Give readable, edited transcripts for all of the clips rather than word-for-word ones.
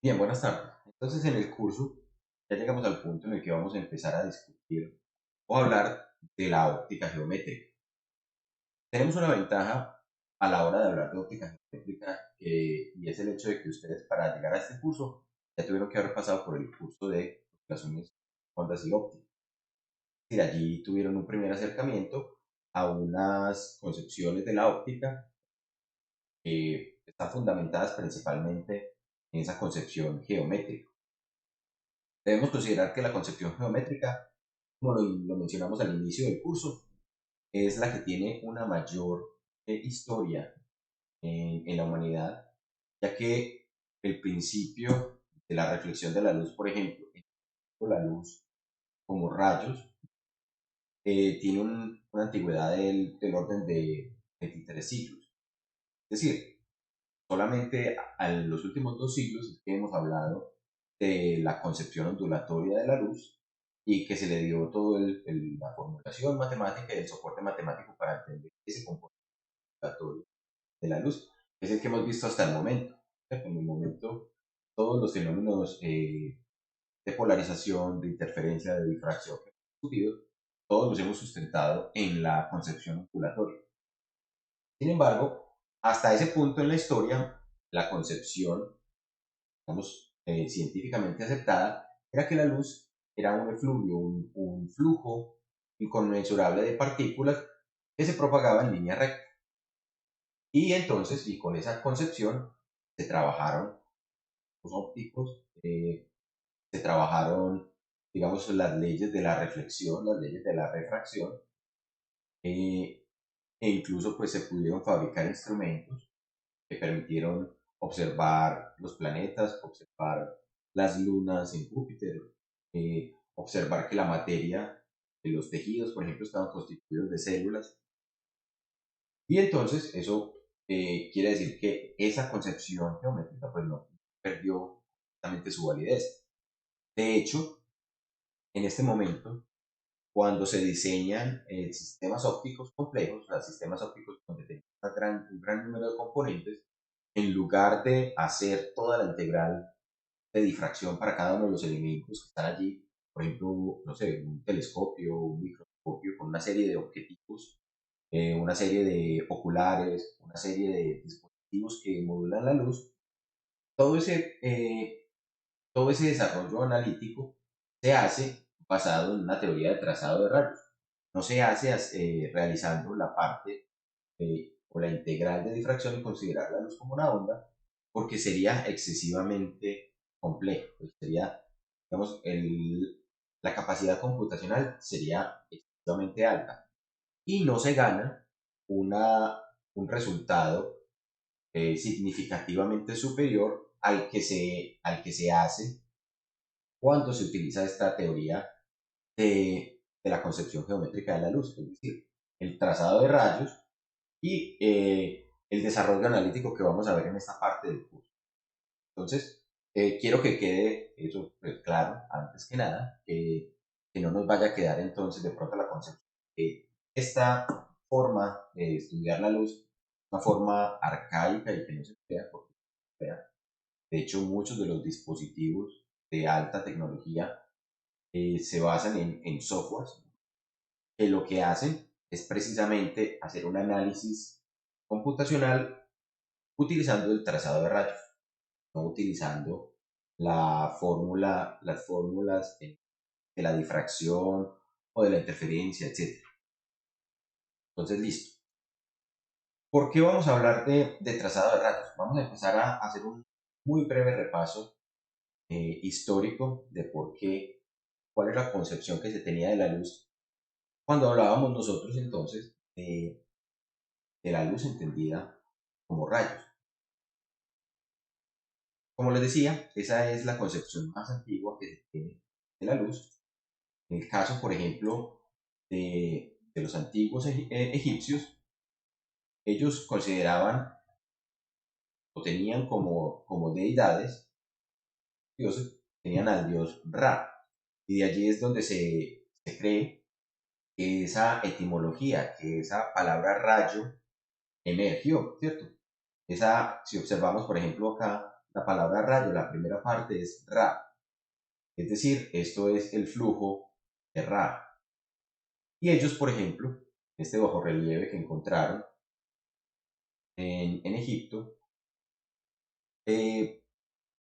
Bien, buenas tardes. Entonces, en el curso ya llegamos al punto en el que vamos a empezar a discutir o hablar de la óptica geométrica. Tenemos una ventaja a la hora de hablar de óptica geométrica y es el hecho de que ustedes para llegar a este curso ya tuvieron que haber pasado por el curso de relaciones ondas y óptica. Y allí tuvieron un primer acercamiento a unas concepciones de la óptica que están fundamentadas principalmente en esa concepción geométrica. Debemos considerar que la concepción geométrica, como lo mencionamos al inicio del curso, es la que tiene una mayor historia en la humanidad, ya que el principio de la reflexión de la luz, por ejemplo, la luz como rayos, tiene una antigüedad del orden de 23 siglos. Es decir, solamente en los últimos 2 siglos es que hemos hablado de la concepción ondulatoria de la luz y que se le dio toda la formulación matemática y el soporte matemático para entender ese comportamiento ondulatorio de la luz, que es el que hemos visto hasta el momento. En el momento, todos los fenómenos de polarización, de interferencia, de difracción que hemos discutido, todos los hemos sustentado en la concepción ondulatoria. Sin embargo, hasta ese punto en la historia, la concepción, digamos, científicamente aceptada, era que la luz era un efluvio, un flujo inconmensurable de partículas que se propagaba en línea recta. Y entonces, y con esa concepción, se trabajaron los ópticos, se trabajaron, digamos, las leyes de la reflexión, las leyes de la refracción, eh, e incluso pues se pudieron fabricar instrumentos que permitieron observar los planetas, observar las lunas en Júpiter, observar que la materia de los tejidos, por ejemplo, estaban constituidos de células. Y entonces eso quiere decir que esa concepción geométrica pues no perdió justamente su validez. De hecho, en este momento, cuando se diseñan sistemas ópticos complejos, o sea, sistemas ópticos donde tenemos un gran número de componentes, en lugar de hacer toda la integral de difracción para cada uno de los elementos que están allí, por ejemplo, no sé, un telescopio, un microscopio con una serie de objetivos, una serie de oculares, una serie de dispositivos que modulan la luz, todo todo ese desarrollo analítico se hace basado en una teoría de trazado de rayos. No se hace realizando la parte o la integral de difracción y considerar la luz como una onda, porque sería excesivamente complejo. Pues sería, digamos, la capacidad computacional sería excesivamente alta y no se gana un resultado significativamente superior al que se hace cuando se utiliza esta teoría de la concepción geométrica de la luz, es decir, el trazado de rayos y el desarrollo analítico que vamos a ver en esta parte del curso. Entonces, quiero que quede eso pues, claro, antes que nada, que no nos vaya a quedar entonces de pronto la concepción que esta forma de estudiar la luz es una forma arcaica y que no se crea porque se crea. De hecho, muchos de los dispositivos de alta tecnología se basan en softwares que lo que hacen es precisamente hacer un análisis computacional utilizando el trazado de rayos, no utilizando las fórmulas de la difracción o de la interferencia, etc. Entonces, listo. ¿Por qué vamos a hablar de trazado de rayos? Vamos a empezar a hacer un muy breve repaso histórico de por qué, cuál es la concepción que se tenía de la luz cuando hablábamos nosotros entonces de la luz entendida como rayos. Como les decía, esa es la concepción más antigua que se tiene de la luz. En el caso, por ejemplo, de los antiguos egipcios, ellos consideraban o tenían como deidades, dioses, tenían al dios Ra. Y de allí es donde se cree que esa etimología, que esa palabra rayo emergió, ¿cierto? Si observamos, por ejemplo, acá la palabra rayo, la primera parte es Ra, es decir, esto es el flujo de Ra. Y ellos, por ejemplo, este bajorrelieve que encontraron en Egipto, eh,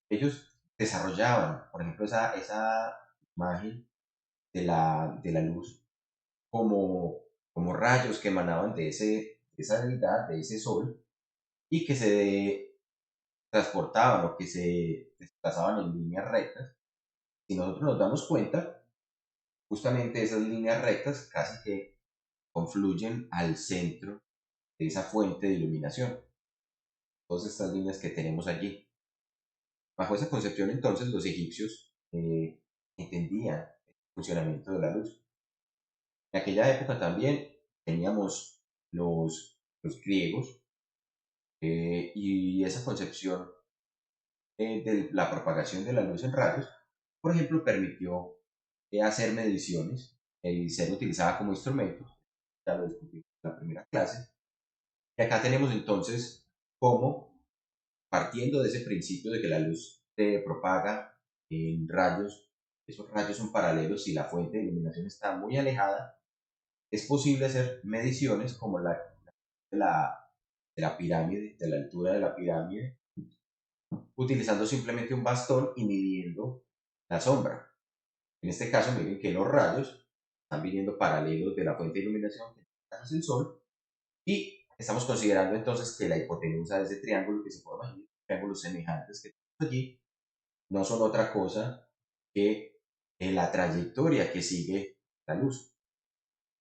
ellos desarrollaban, por ejemplo, esa imagen de la luz como rayos que emanaban de esa deidad, de ese sol, y que se transportaban o que se desplazaban en líneas rectas. Si nosotros nos damos cuenta, justamente esas líneas rectas casi que confluyen al centro de esa fuente de iluminación. Todas estas líneas que tenemos allí. Bajo esa concepción, entonces, los egipcios entendían el funcionamiento de la luz. En aquella época también teníamos los griegos, y esa concepción de la propagación de la luz en rayos, por ejemplo, permitió hacer mediciones. El ser utilizaba como instrumento, ya lo discutimos en la primera clase. Y acá tenemos entonces cómo, partiendo de ese principio de que la luz se propaga en rayos, esos rayos son paralelos si la fuente de iluminación está muy alejada, es posible hacer mediciones como de la, de la pirámide, de la altura de la pirámide, utilizando simplemente un bastón y midiendo la sombra. En este caso, miren que los rayos están viniendo paralelos de la fuente de iluminación, que es el sol, y estamos considerando entonces que la hipotenusa de ese triángulo que se forma allí, triángulos semejantes que tenemos allí, no son otra cosa que la trayectoria que sigue la luz,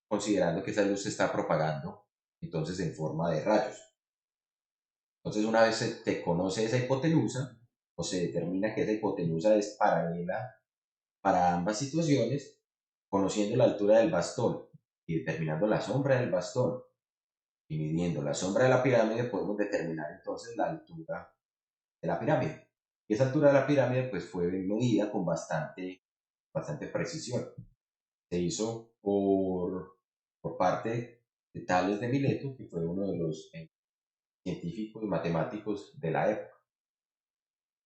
considerando que esa luz se está propagando entonces en forma de rayos. Entonces, una vez se conoce esa hipotenusa, o se determina que esa hipotenusa es paralela para ambas situaciones, conociendo la altura del bastón y determinando la sombra del bastón y midiendo la sombra de la pirámide, podemos determinar entonces la altura de la pirámide. Y esa altura de la pirámide pues fue medida con bastante precisión. Se hizo por parte de Tales de Mileto, que fue uno de los científicos y matemáticos de la época.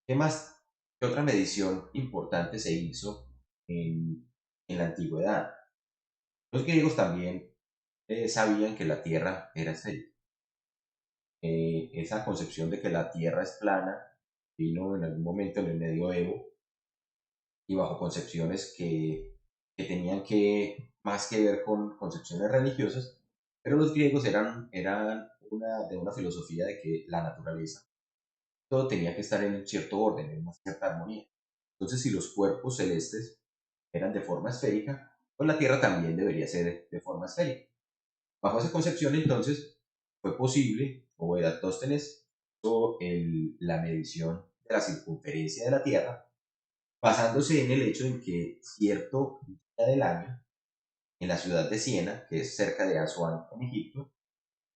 ¿Qué más? ¿Qué otra medición importante se hizo en la antigüedad? Los griegos también sabían que la Tierra era esférica. Esa concepción de que la Tierra es plana vino en algún momento en el medioevo y bajo concepciones que tenían más que ver con concepciones religiosas, pero los griegos eran de una filosofía de que la naturaleza, todo tenía que estar en un cierto orden, en una cierta armonía. Entonces, si los cuerpos celestes eran de forma esférica, pues la Tierra también debería ser de forma esférica. Bajo esa concepción, entonces, fue posible, o Eratóstenes hizo la medición de la circunferencia de la Tierra, basándose en el hecho de que cierto día del año, en la ciudad de Siena, que es cerca de Asuán, en Egipto,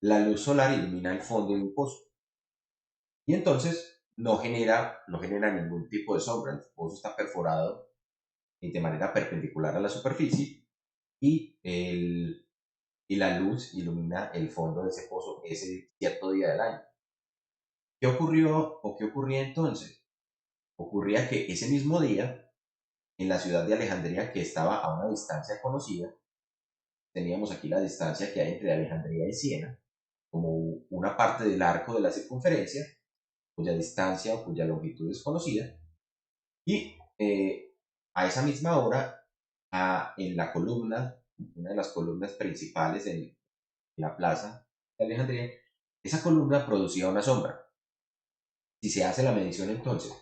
la luz solar ilumina el fondo de un pozo. Y entonces no genera ningún tipo de sombra. El pozo está perforado de manera perpendicular a la superficie y, y la luz ilumina el fondo de ese pozo ese cierto día del año. ¿Qué ocurrió o qué ocurría entonces? Ocurría que ese mismo día, en la ciudad de Alejandría, que estaba a una distancia conocida, teníamos aquí la distancia que hay entre Alejandría y Siena, como una parte del arco de la circunferencia, cuya distancia o cuya longitud es conocida, y a esa misma hora, en la columna, una de las columnas principales en la plaza de Alejandría, esa columna producía una sombra. Si se hace la medición entonces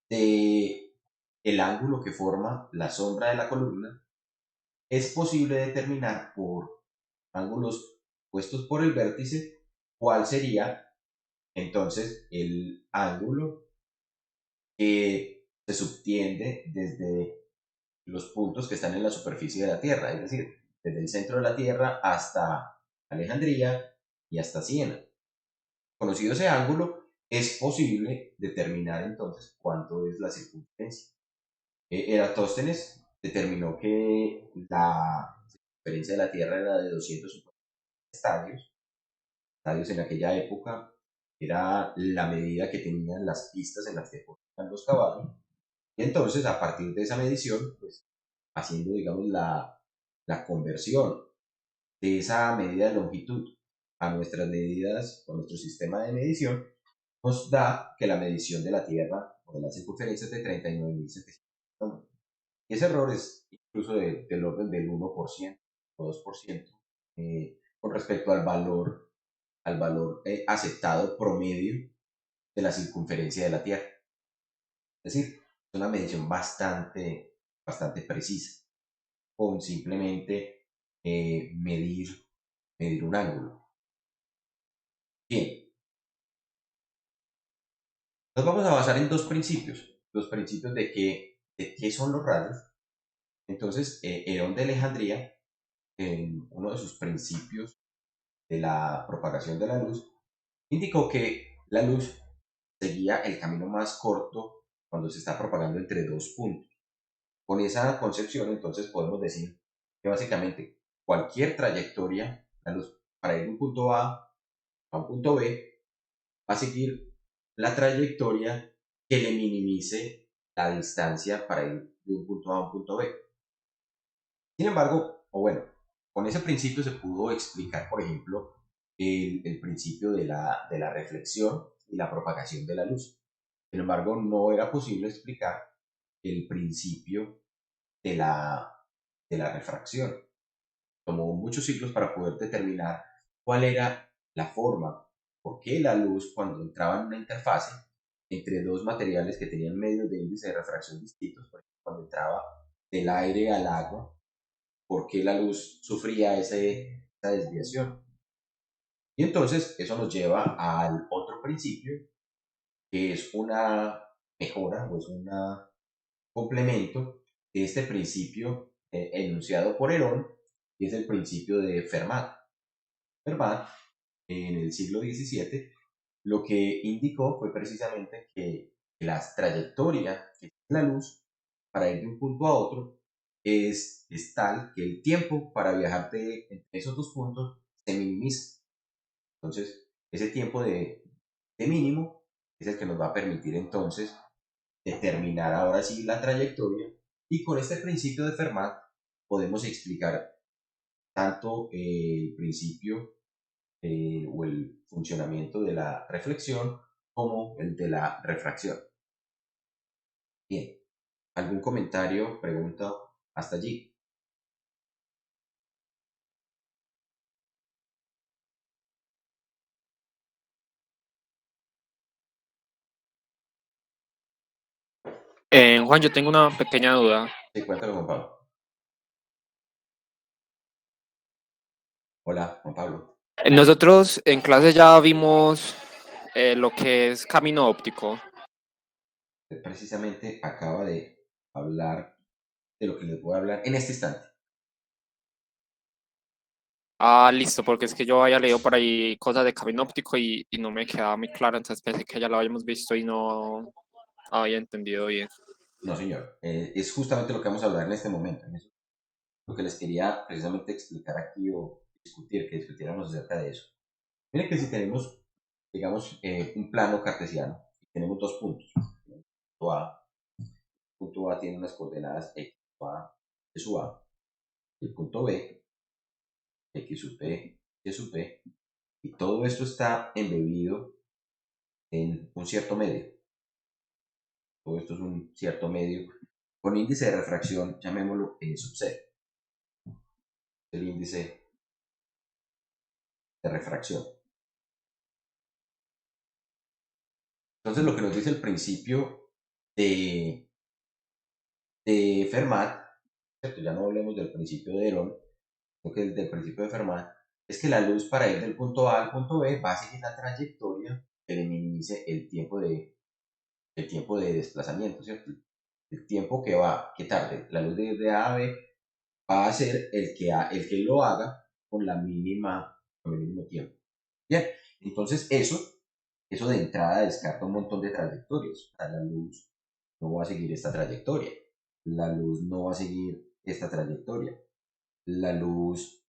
de el ángulo que forma la sombra de la columna, es posible determinar por ángulos puestos por el vértice cuál sería entonces el ángulo que se subtiende desde los puntos que están en la superficie de la Tierra, es decir, desde el centro de la Tierra hasta Alejandría y hasta Siena. Conocido ese ángulo, es posible determinar entonces cuánto es la circunferencia. Eratóstenes determinó que la circunferencia de la Tierra era de 250 estadios en aquella época era la medida que tenían las pistas en las que corrían los caballos. Y entonces, a partir de esa medición, pues haciendo, digamos, la conversión de esa medida de longitud a nuestras medidas, a nuestro sistema de medición, nos da que la medición de la Tierra o de la circunferencia es de 39.700 kilómetros. Y ese error es incluso del orden del 1% o 2% con respecto al valor aceptado promedio de la circunferencia de la Tierra. Es decir, es una medición bastante precisa con simplemente medir un ángulo. Bien, nos vamos a basar en dos principios de qué son los rayos. Entonces, Herón de Alejandría, en uno de sus principios de la propagación de la luz, indicó que la luz seguía el camino más corto cuando se está propagando entre dos puntos. Con esa concepción, entonces podemos decir que básicamente cualquier trayectoria, la luz para ir de un punto a un punto B, va a seguir la trayectoria que le minimice la distancia para ir de un punto A a un punto B. Sin embargo, o bueno, con ese principio se pudo explicar, por ejemplo, el principio de la reflexión y la propagación de la luz. Sin embargo, no era posible explicar el principio de de la refracción. Tomó muchos siglos para poder determinar cuál era la forma, por qué la luz cuando entraba en una interfase entre dos materiales que tenían medios de índice de refracción distintos, por ejemplo, cuando entraba del aire al agua, por qué la luz sufría esa desviación. Y entonces eso nos lleva al otro principio, que es una mejora o es un complemento de este principio enunciado por Herón, y es el principio de Fermat. Fermat, en el siglo XVII, lo que indicó fue precisamente que las trayectorias que tiene la luz para ir de un punto a otro es tal que el tiempo para viajar entre esos dos puntos se minimiza. Entonces, ese tiempo de mínimo es el que nos va a permitir entonces determinar ahora sí la trayectoria, y con este principio de Fermat podemos explicar tanto el principio o el funcionamiento de la reflexión como el de la refracción. Bien, ¿algún comentario, pregunta hasta allí? Juan, yo tengo una pequeña duda. Sí, cuéntame, Juan Pablo. Hola, Juan Pablo. Nosotros en clase ya vimos lo que es camino óptico. Usted precisamente acaba de hablar de lo que les voy a hablar en este instante. Ah, listo, porque es que yo había leído por ahí cosas de camino óptico y no me quedaba muy claro, entonces pensé que ya lo habíamos visto y no había entendido bien. No, señor. Es justamente lo que vamos a hablar en este momento. En eso, lo que les quería precisamente explicar aquí o discutir, que discutiéramos acerca de eso. Miren que si tenemos, digamos, un plano cartesiano, y tenemos dos puntos. Punto A, el punto A tiene unas coordenadas X sub A, Y sub A. El punto B, X sub P, Y sub P. Y todo esto está embebido en un cierto medio. Todo esto es un cierto medio con índice de refracción, llamémoslo N sub C, el índice de refracción. Entonces, lo que nos dice el principio de, de Fermat, ¿cierto? Ya no hablemos del principio de Herón, sino que del principio de Fermat, es que la luz para ir del punto A al punto B va a seguir la trayectoria que le minimice el tiempo de desplazamiento, ¿cierto? El tiempo que tarde la luz de A a B va a ser el que lo haga con con el mínimo tiempo. Bien, entonces eso de entrada descarta un montón de trayectorias. O sea, la luz no va a seguir esta trayectoria. La luz no va a seguir esta trayectoria. La luz,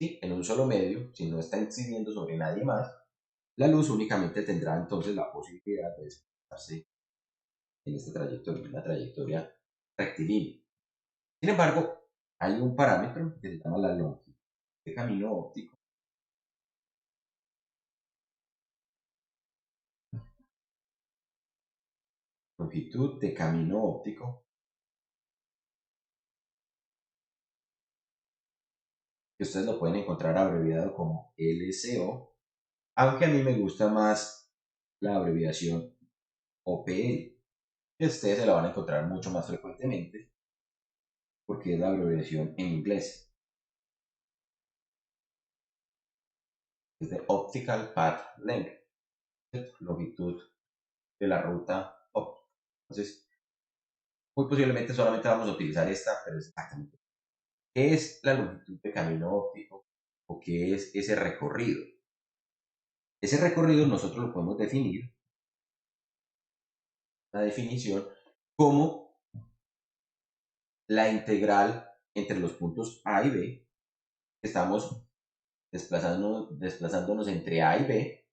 sí, en un solo medio, si no está incidiendo sobre nadie más, La luz únicamente tendrá entonces la posibilidad de desplazarse en esta trayectoria, una trayectoria rectilínea. Sin embargo, hay un parámetro que se llama la longitud de camino óptico. Longitud de camino óptico, que ustedes lo pueden encontrar abreviado como LCO, aunque a mí me gusta más la abreviación OPL, que ustedes se la van a encontrar mucho más frecuentemente porque es la abreviación en inglés. Es de Optical Path Length, longitud de la ruta óptica. Entonces, muy posiblemente solamente vamos a utilizar esta, pero exactamente. ¿Qué es la longitud de camino óptico? ¿O qué es ese recorrido? Ese recorrido nosotros lo podemos definir, la definición, como la integral entre los puntos A y B. Estamos desplazándonos entre A y B,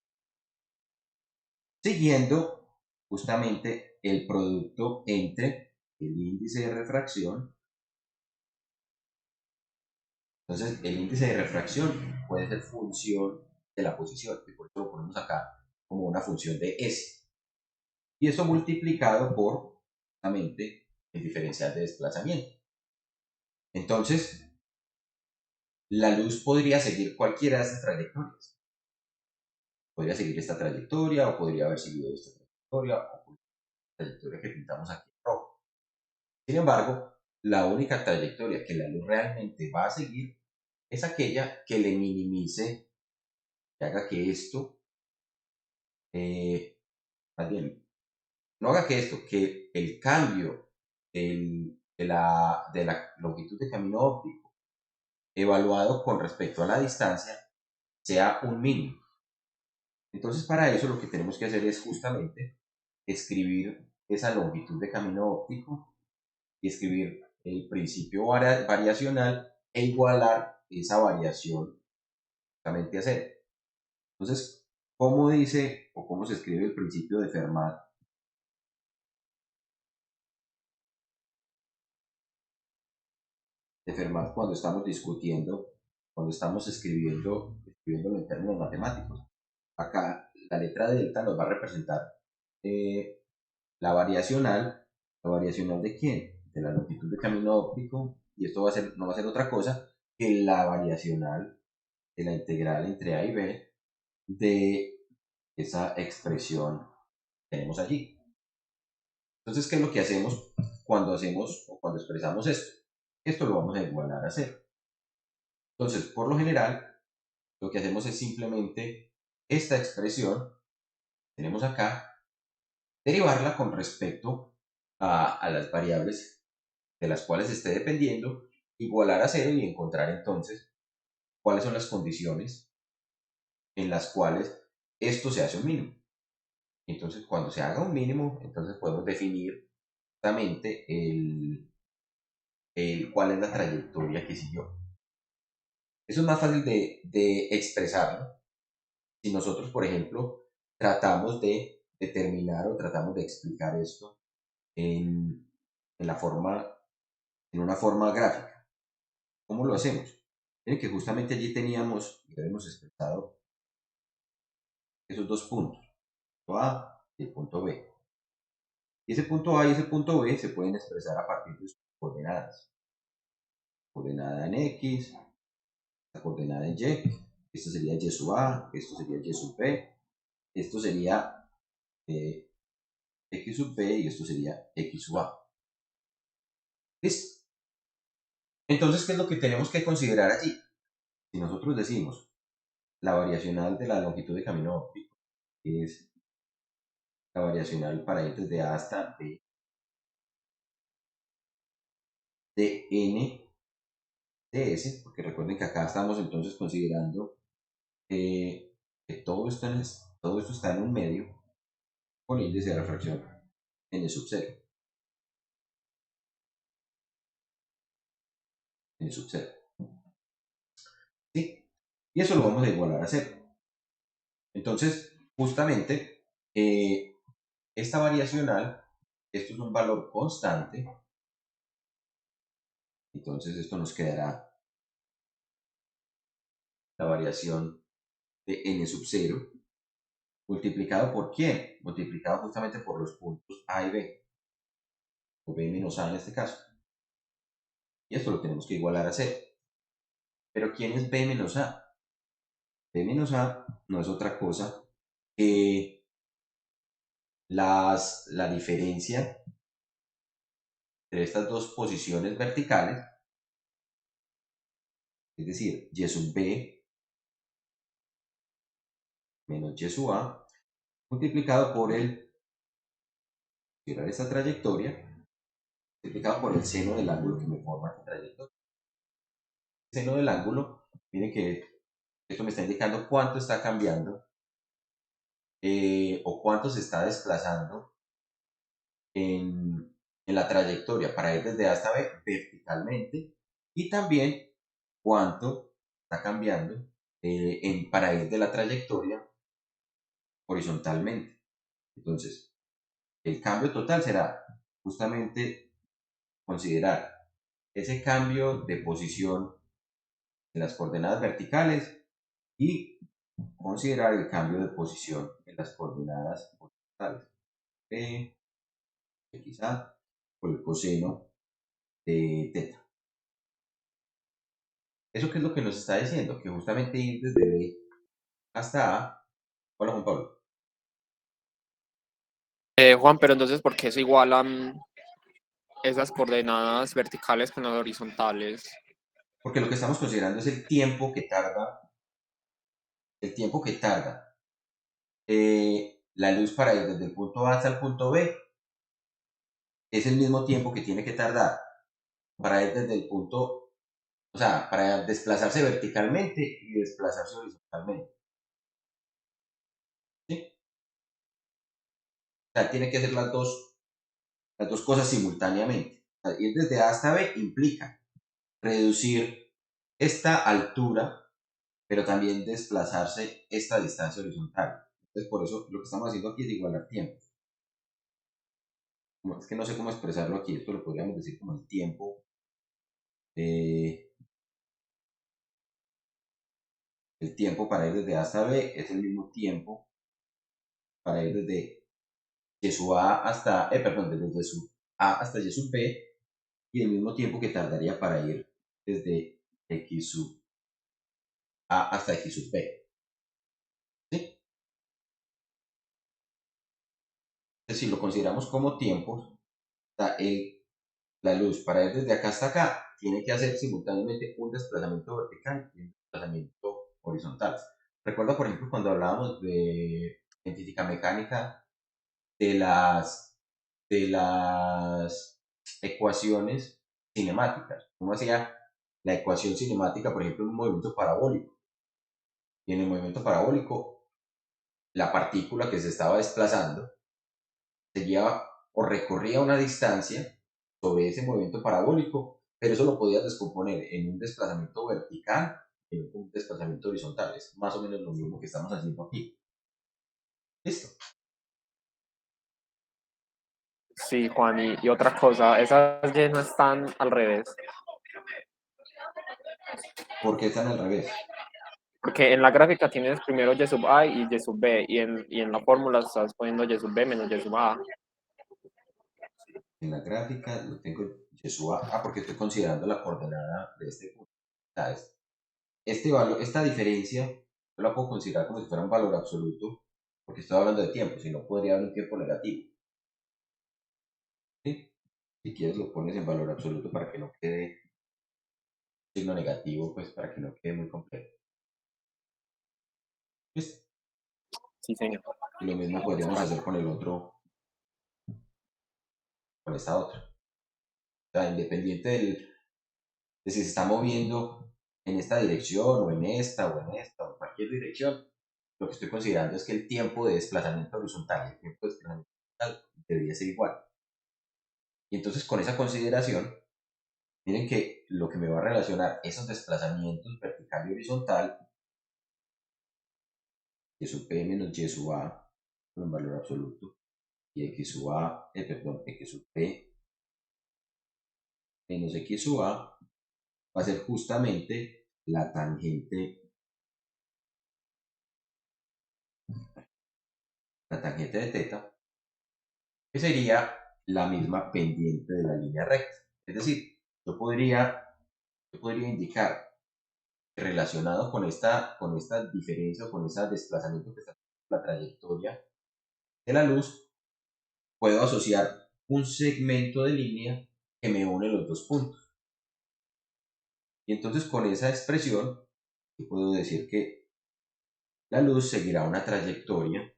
siguiendo justamente el producto entre el índice de refracción. Entonces, el índice de refracción puede ser función de la posición, y por eso lo ponemos acá como una función de S. Y eso multiplicado por justamente el diferencial de desplazamiento. Entonces, la luz podría seguir cualquiera de estas trayectorias. Podría seguir esta trayectoria o podría haber seguido esta trayectoria o la trayectoria que pintamos aquí en rojo. Sin embargo, la única trayectoria que la luz realmente va a seguir es aquella que le minimice, que haga que esto, más bien, no haga que esto, que el cambio de la longitud de camino óptico evaluado con respecto a la distancia sea un mínimo. Entonces, para eso lo que tenemos que hacer es justamente escribir esa longitud de camino óptico y escribir el principio variacional e igualar esa variación justamente a cero. Entonces, ¿cómo dice o cómo se escribe el principio de Fermat? De Fermat cuando estamos discutiendo, cuando estamos escribiéndolo en términos matemáticos. Acá la letra delta nos va a representar eh, la variacional. ¿La variacional de quién? De la longitud de camino óptico, y esto no va a ser otra cosa que la variacional de la integral entre A y B de esa expresión que tenemos allí. Entonces, ¿qué es lo que hacemos o cuando expresamos esto? Esto lo vamos a igualar a cero. Entonces, por lo general, lo que hacemos es simplemente esta expresión, tenemos acá, derivarla con respecto a las variables de las cuales esté dependiendo, igualar a cero y encontrar entonces cuáles son las condiciones en las cuales esto se hace un mínimo. Entonces, cuando se haga un mínimo, entonces podemos definir justamente cuál es la trayectoria que siguió. Eso es más fácil de expresarlo si nosotros, por ejemplo, tratamos de determinar o tratamos de explicar esto en, en la forma, en una forma gráfica. ¿Cómo lo hacemos? Miren que justamente allí teníamos, ya hemos expresado esos dos puntos, el punto A y el punto B. Y ese punto A y ese punto B se pueden expresar a partir de sus coordenadas. Coordenada en X, la coordenada en Y, esto sería Y sub A, esto sería Y sub B, esto sería eh, X sub B y esto sería X sub A. ¿Listo? Entonces, ¿qué es lo que tenemos que considerar allí? Si nosotros decimos la variacional de la longitud de camino óptico es la variacional para ir desde A hasta B de N de S, porque recuerden que acá estamos entonces considerando que todo esto está en un medio con índice de refracción N sub 0. N sub 0. ¿Sí? Y eso lo vamos a igualar a 0. Entonces, justamente esta variacional, esto es un valor constante, entonces esto nos quedará la variación de n sub 0 multiplicado por ¿quién? Multiplicado justamente por los puntos A y B, o B menos A en este caso. Y esto lo tenemos que igualar a 0. Pero ¿quién es B menos A? B menos A no es otra cosa que la diferencia entre estas dos posiciones verticales, es decir, y sub B menos y sub A, multiplicado por esta trayectoria, multiplicado por el seno del ángulo que me forma esta trayectoria. El seno del ángulo, miren que esto me está indicando cuánto está cambiando o cuánto se está desplazando en la trayectoria para ir desde A hasta B verticalmente, y también cuánto está cambiando para ir de la trayectoria horizontalmente. Entonces, el cambio total será justamente considerar ese cambio de posición en las coordenadas verticales y considerar el cambio de posición en las coordenadas horizontales. Quizá por el coseno de teta. ¿Eso qué es lo que nos está diciendo? Que justamente ir desde B hasta A. Hola, Juan Pablo. Juan, pero entonces, ¿por qué se igualan esas coordenadas verticales con las horizontales? Porque lo que estamos considerando es el tiempo que tarda, la luz para ir desde el punto A hasta el punto B. Es el mismo tiempo que tiene que tardar para ir desde el punto, o sea, para desplazarse verticalmente y desplazarse horizontalmente. ¿Sí? O sea, tiene que hacer las dos cosas simultáneamente. O sea, ir desde A hasta B implica reducir esta altura, pero también desplazarse esta distancia horizontal. Entonces, por eso lo que estamos haciendo aquí es igualar tiempos. Es que no sé cómo expresarlo aquí, esto lo podríamos decir como el tiempo. El tiempo para ir desde A hasta B es el mismo tiempo para ir desde Y sub A hasta, desde Y sub A hasta Y sub B, y el mismo tiempo que tardaría para ir desde X sub A hasta X sub B. ¿Sí? Entonces, si lo consideramos como tiempos, la luz para ir desde acá hasta acá tiene que hacer simultáneamente un desplazamiento vertical y un desplazamiento horizontal. Recuerda, por ejemplo, cuando hablábamos en física mecánica de las ecuaciones cinemáticas. Uno hacía la ecuación cinemática, por ejemplo, en un movimiento parabólico. Y en el movimiento parabólico, la partícula que se estaba desplazando seguía o recorría una distancia sobre ese movimiento parabólico, pero eso lo podías descomponer en un desplazamiento vertical y en un desplazamiento horizontal. Es más o menos lo mismo que estamos haciendo aquí. Listo. Sí, Juan, y otra cosa, esas Y no están al revés, ¿Por qué están al revés? porque en la gráfica tienes primero Y sub A y Y sub B, y en la fórmula estás poniendo Y sub B menos Y sub A. En la gráfica lo tengo Yeshua. Porque estoy considerando la coordenada de este punto. ¿Sabes? Este valor, esta diferencia, yo la puedo considerar como si fuera un valor absoluto, porque estoy hablando de tiempo, si no podría haber un tiempo negativo. ¿Sí? Si quieres lo pones en valor absoluto para que no quede signo negativo, pues para que no quede muy complejo. ¿Listo? Sí, señor. Y lo mismo podríamos hacer con el otro, con esta otra. O sea, independiente de si se está moviendo en esta dirección o en esta o en esta o en cualquier dirección, lo que estoy considerando es que el tiempo de desplazamiento horizontal y el tiempo de desplazamiento horizontal debería ser igual. Y entonces con esa consideración, miren que lo que me va a relacionar esos desplazamientos vertical y horizontal y sub p menos y sub a con un valor absoluto, y x sub a, x sub p menos x sub a va a ser justamente la tangente de teta, que sería la misma pendiente de la línea recta. Es decir, yo podría indicar que relacionado con esta diferencia o con ese desplazamiento que está en la trayectoria de la luz, puedo asociar un segmento de línea que me une los dos puntos. Y entonces con esa expresión yo puedo decir que la luz seguirá una trayectoria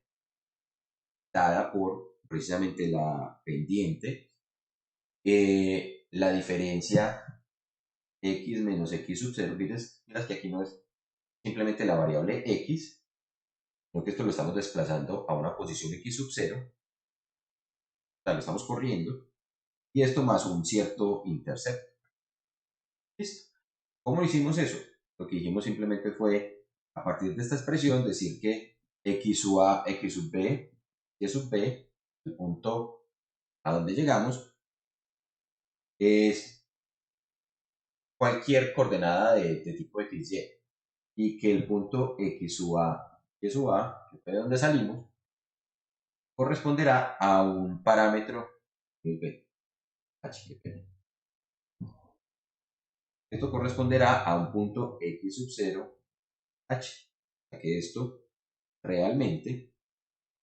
dada por precisamente la pendiente, la diferencia x menos x sub 0. Miras que aquí no es simplemente la variable x, sino que esto lo estamos desplazando a una posición x sub 0, o sea, lo estamos corriendo, y esto más un cierto intercepto. ¿Listo? ¿Cómo hicimos eso? Lo que hicimos simplemente fue, a partir de esta expresión, decir que x sub a, x sub b, y sub b, el punto a donde llegamos, es cualquier coordenada de tipo x, y que el punto x sub a, y sub a, que fue de donde salimos, corresponderá a un parámetro b, h, esto corresponderá a un punto x sub 0, h, que esto realmente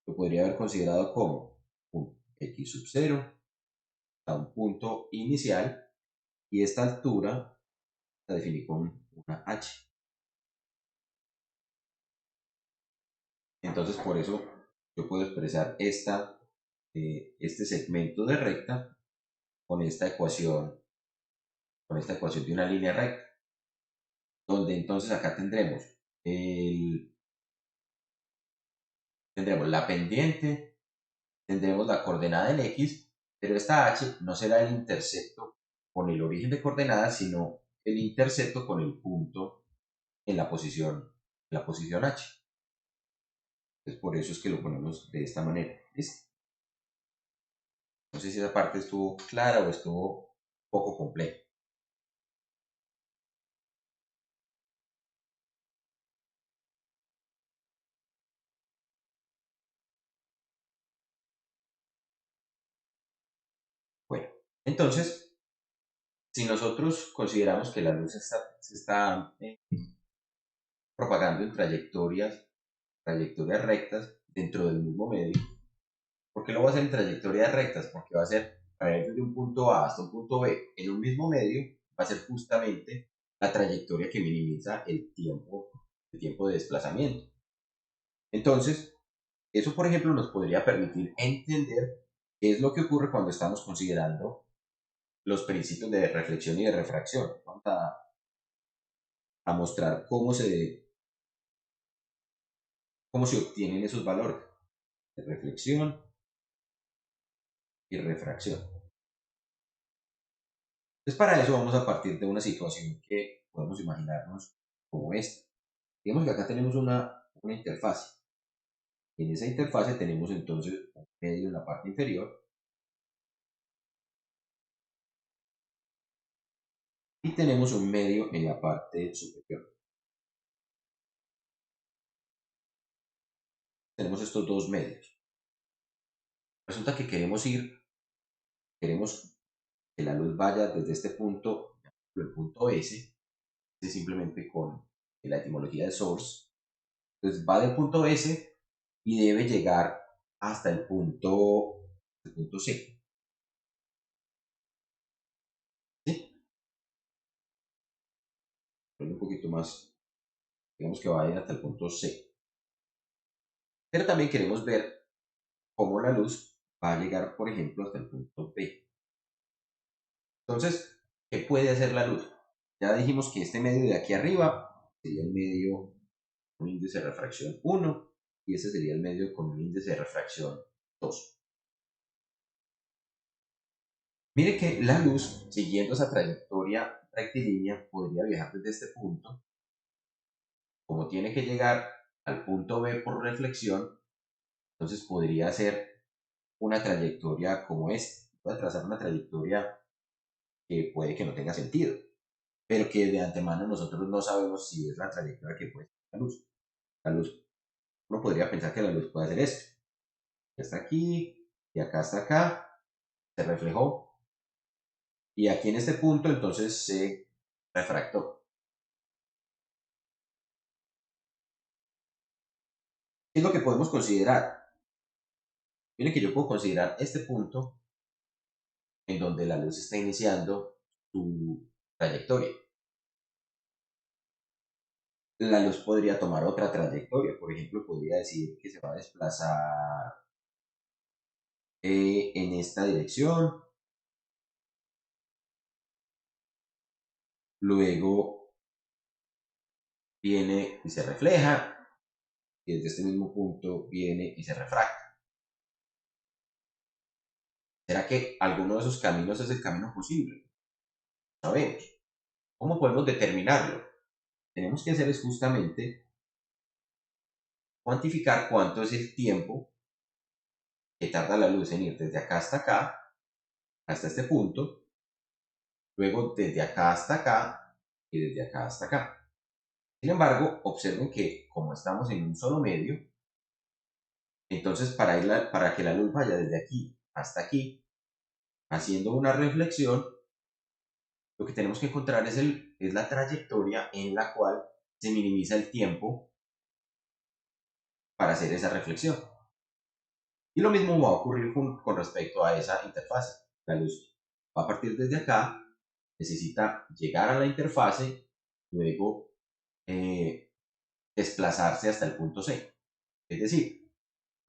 lo podría haber considerado como un x sub 0 a un punto inicial, y esta altura la definí con una h. Entonces por eso yo puedo expresar este segmento de recta con esta ecuación de una línea recta, donde entonces acá tendremos la pendiente, tendremos la coordenada en x, pero esta h no será el intercepto con el origen de coordenadas, sino el intercepto con el punto en la posición h. Entonces por eso es que lo ponemos de esta manera. ¿Listo? No sé si esa parte estuvo clara o estuvo un poco compleja. Bueno, entonces, si nosotros consideramos que la luz se está propagando en trayectorias rectas dentro del mismo medio, ¿por qué lo va a hacer en trayectorias rectas? Porque va a ser, a ver, desde un punto A hasta un punto B en un mismo medio, va a ser justamente la trayectoria que minimiza el tiempo de desplazamiento. Entonces, eso, por ejemplo, nos podría permitir entender qué es lo que ocurre cuando estamos considerando los principios de reflexión y de refracción. Vamos a mostrar cómo se obtienen esos valores de reflexión y refracción. Entonces, para eso vamos a partir de una situación que podemos imaginarnos como esta. Digamos que acá tenemos una interfase. En esa interfase tenemos entonces un medio en la parte inferior y tenemos un medio en la parte superior. Tenemos estos dos medios. Resulta que queremos que la luz vaya desde este punto, el punto S, simplemente con la etimología de source. Entonces va del punto S y debe llegar hasta el punto C. ¿Sí? Un poquito más, digamos que va a ir hasta el punto C. Pero también queremos ver cómo la luz va a llegar, por ejemplo, hasta el punto B. Entonces, ¿qué puede hacer la luz? Ya dijimos que este medio de aquí arriba sería el medio con un índice de refracción 1 y ese sería el medio con un índice de refracción 2. Mire que la luz, siguiendo esa trayectoria rectilínea, podría viajar desde este punto. Como tiene que llegar al punto B por reflexión, entonces podría ser una trayectoria como esta. Voy a trazar una trayectoria que puede que no tenga sentido, pero que de antemano nosotros no sabemos si es la trayectoria que puede ser la luz. La luz, uno podría pensar que la luz puede hacer esto. Está aquí, y acá está acá, se reflejó, y aquí en este punto entonces se refractó. ¿Qué es lo que podemos considerar? Miren que yo puedo considerar este punto en donde la luz está iniciando su trayectoria. La luz podría tomar otra trayectoria, por ejemplo, podría decir que se va a desplazar en esta dirección, luego viene y se refleja, y desde este mismo punto viene y se refracta. ¿Será que alguno de esos caminos es el camino posible? No sabemos. ¿Cómo podemos determinarlo? Tenemos que hacer es justamente cuantificar cuánto es el tiempo que tarda la luz en ir desde acá hasta acá, hasta este punto, luego desde acá hasta acá y desde acá hasta acá. Sin embargo, observen que como estamos en un solo medio, entonces para que la luz vaya desde aquí hasta aquí, haciendo una reflexión, lo que tenemos que encontrar es la trayectoria en la cual se minimiza el tiempo para hacer esa reflexión. Y lo mismo va a ocurrir con respecto a esa interfase. La luz va a partir desde acá, necesita llegar a la interfase, luego desplazarse hasta el punto C. Es decir,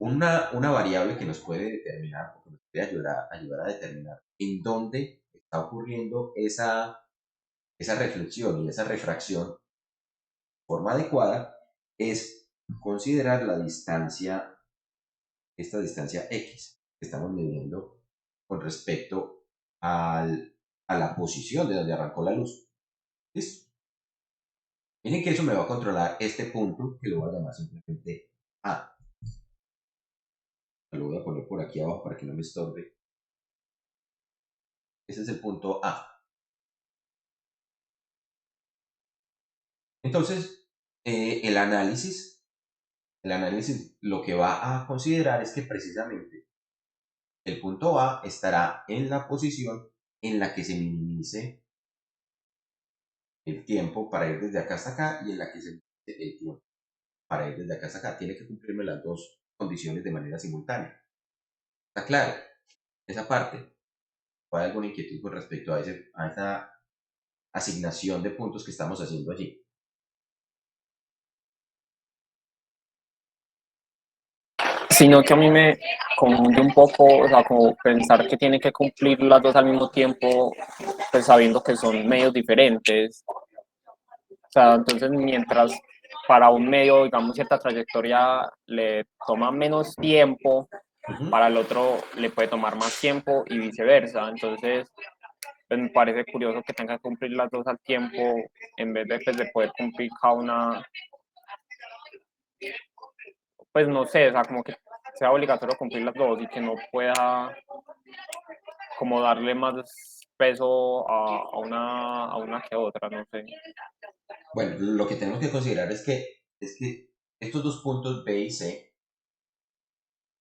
una variable que nos puede determinar, o que nos puede ayudar a determinar en dónde está ocurriendo esa reflexión y esa refracción de forma adecuada, es considerar la distancia, esta distancia X que estamos midiendo con respecto a la posición de donde arrancó la luz. ¿Listo? Miren que eso me va a controlar este punto, que lo voy a llamar simplemente A. Lo voy a poner por aquí abajo para que no me estorbe. Ese es el punto A. Entonces, el análisis lo que va a considerar es que precisamente el punto A estará en la posición en la que se minimice el tiempo para ir desde acá hasta acá y en la que se minimice el tiempo para ir desde acá hasta acá. Tiene que cumplirme las dos condiciones de manera simultánea. ¿Está claro? Esa parte. ¿O hay alguna inquietud con respecto a esa asignación de puntos que estamos haciendo allí? Sino que a mí me confunde un poco, o sea, como pensar que tiene que cumplir las dos al mismo tiempo, pues sabiendo que son medios diferentes. O sea, entonces mientras para un medio, digamos, cierta trayectoria le toma menos tiempo, para el otro le puede tomar más tiempo y viceversa. Entonces, pues me parece curioso que tenga que cumplir las dos al tiempo en vez de, pues, de poder cumplir cada una, pues no sé, o sea, como que sea obligatorio cumplir las dos y que no pueda como darle más peso a una que otra, no sé. Bueno, lo que tenemos que considerar es que estos dos puntos B y C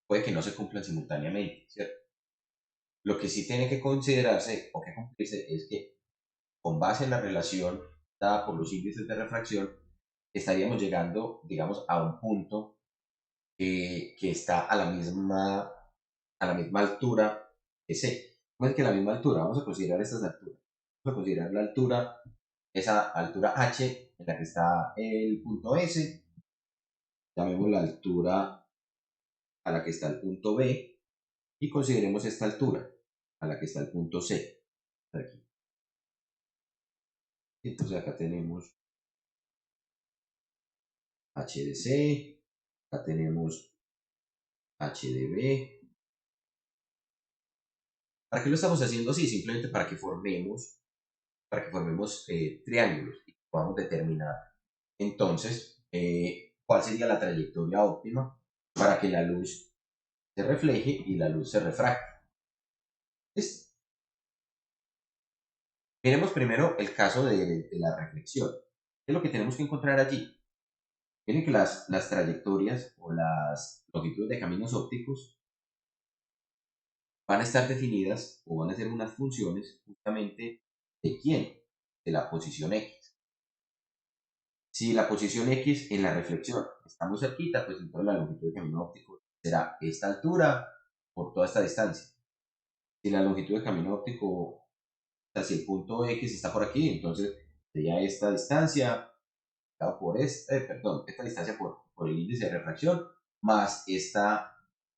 puede que no se cumplan simultáneamente, ¿cierto? Lo que sí tiene que considerarse o que cumplirse es que con base en la relación dada por los índices de refracción, estaríamos llegando, digamos, a un punto que está a la misma altura que C. ¿Cómo es que a la misma altura? Vamos a considerar estas alturas. Vamos a considerar la altura, esa altura H en la que está el punto S, llamemos la altura a la que está el punto B y consideremos esta altura a la que está el punto C. Aquí. Entonces acá tenemos H de C, acá tenemos H de B. ¿Para qué lo estamos haciendo así? Simplemente para que formemos triángulos y podamos determinar entonces cuál sería la trayectoria óptima para que la luz se refleje y la luz se refracte. ¿Listo? Miremos primero el caso de la reflexión. ¿Qué es lo que tenemos que encontrar allí? Miren que las trayectorias o las longitudes de caminos ópticos van a estar definidas o van a ser unas funciones justamente de quién, de la posición X. Si la posición X en la reflexión está muy cerquita, pues entonces la longitud de camino óptico será esta altura por toda esta distancia. Si la longitud de camino óptico, o sea, si el punto X está por aquí, entonces sería esta distancia por esta distancia por el índice de refracción más esta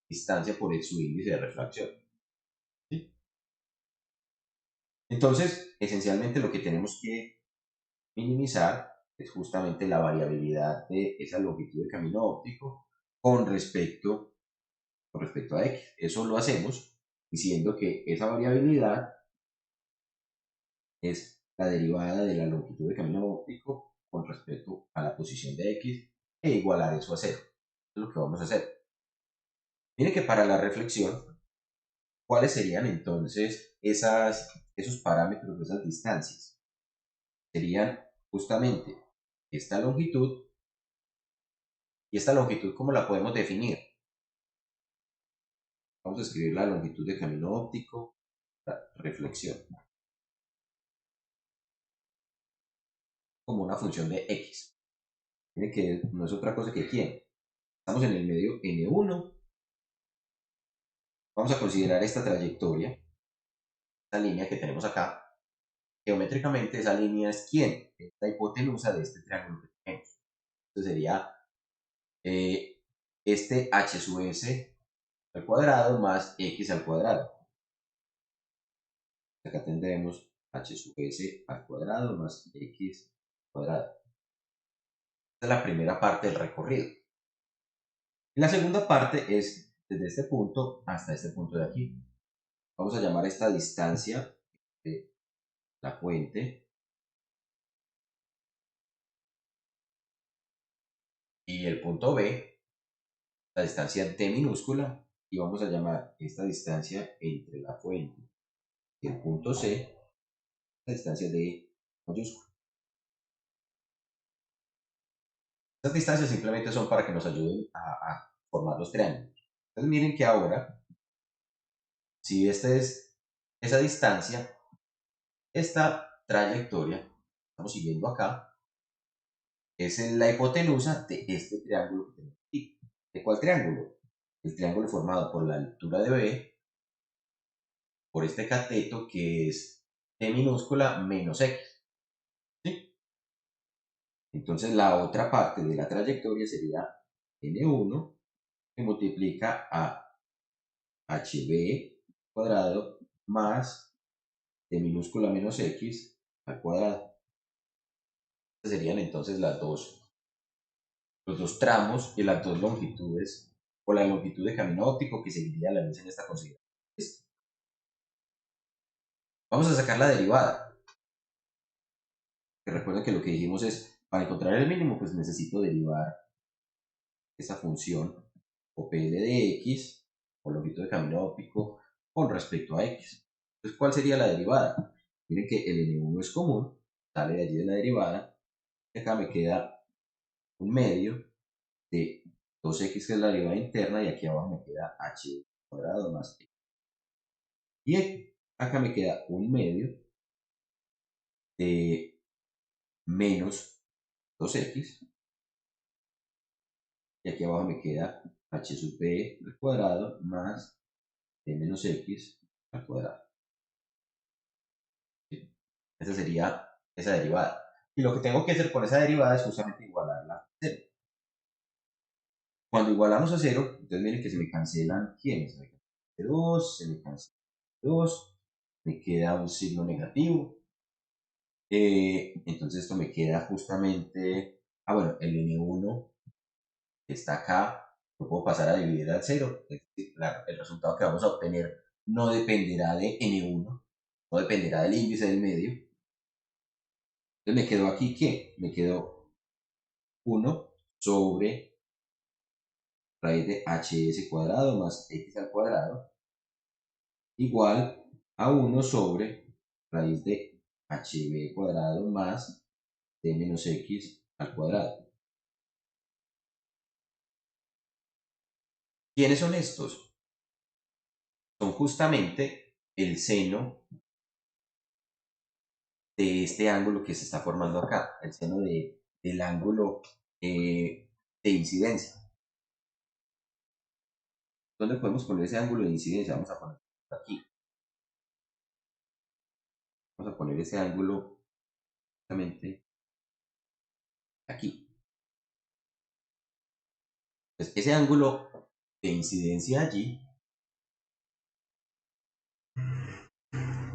distancia por el subíndice de refracción. ¿Sí? Entonces, esencialmente lo que tenemos que minimizar es justamente la variabilidad de esa longitud de camino óptico con respecto, a X. Eso lo hacemos diciendo que esa variabilidad es la derivada de la longitud de camino óptico con respecto a la posición de X e igualar eso a cero. Eso es lo que vamos a hacer. Miren que para la reflexión, ¿cuáles serían entonces esos parámetros de esas distancias? Serían justamente esta longitud. ¿Y esta longitud cómo la podemos definir? Vamos a escribir la longitud de camino óptico, la reflexión, como una función de X. Miren que no es otra cosa que quién. Estamos en el medio N1. Vamos a considerar esta trayectoria, esta línea que tenemos acá. Geométricamente esa línea es quién, es la hipotenusa de este triángulo que tenemos. Entonces sería este h sub s al cuadrado más x al cuadrado. Acá tendremos h sub s al cuadrado más x al cuadrado. Esta es la primera parte del recorrido. Y la segunda parte es desde este punto hasta este punto de aquí. Vamos a llamar esta distancia de la fuente y el punto B, la distancia D minúscula, y vamos a llamar esta distancia entre la fuente y el punto C, la distancia D mayúscula. Estas distancias simplemente son para que nos ayuden a formar los triángulos. Entonces miren que ahora, si esta es esa distancia, esta trayectoria, estamos siguiendo acá, es en la hipotenusa de este triángulo que tenemos aquí. ¿De cuál triángulo? El triángulo formado por la altura de B, por este cateto que es D minúscula menos X. ¿Sí? Entonces la otra parte de la trayectoria sería N1 que multiplica a HB cuadrado más D minúscula menos X al cuadrado. Estas serían entonces los dos tramos y las dos longitudes o la longitud de camino óptico que seguiría la luz en esta consideración. ¿Listo? Vamos a sacar la derivada. Que recuerden que lo que dijimos es, para encontrar el mínimo, pues necesito derivar esa función o PL de X o longitud de camino óptico con respecto a X. Entonces, ¿cuál sería la derivada? Miren que el N1 es común, sale de allí de la derivada, y acá me queda un medio de 2x que es la derivada interna y aquí abajo me queda h cuadrado más x. Y acá me queda un medio de menos 2x y aquí abajo me queda h sub b al cuadrado más de menos x al cuadrado. ¿Sí? Esa sería esa derivada. Y lo que tengo que hacer con esa derivada es justamente igualarla a 0. Cuando igualamos a 0, entonces miren que se me cancelan ¿quiénes? Se me cancela 2, se me cancela 2, me queda un signo negativo. Entonces esto me queda justamente, bueno, el N1 que está acá, lo puedo pasar a dividir al 0. Es decir, claro, el resultado que vamos a obtener no dependerá de N1, no dependerá del índice del medio. Entonces me quedó aquí, ¿qué? Me quedó 1 sobre raíz de hs cuadrado más x al cuadrado igual a 1 sobre raíz de hb cuadrado más d menos x al cuadrado. ¿Quiénes son estos? Son justamente el seno de este ángulo que se está formando acá, el seno del ángulo de incidencia. ¿Dónde podemos poner ese ángulo de incidencia? Vamos a ponerlo aquí. Vamos a poner ese ángulo justamente aquí. Pues ese ángulo de incidencia allí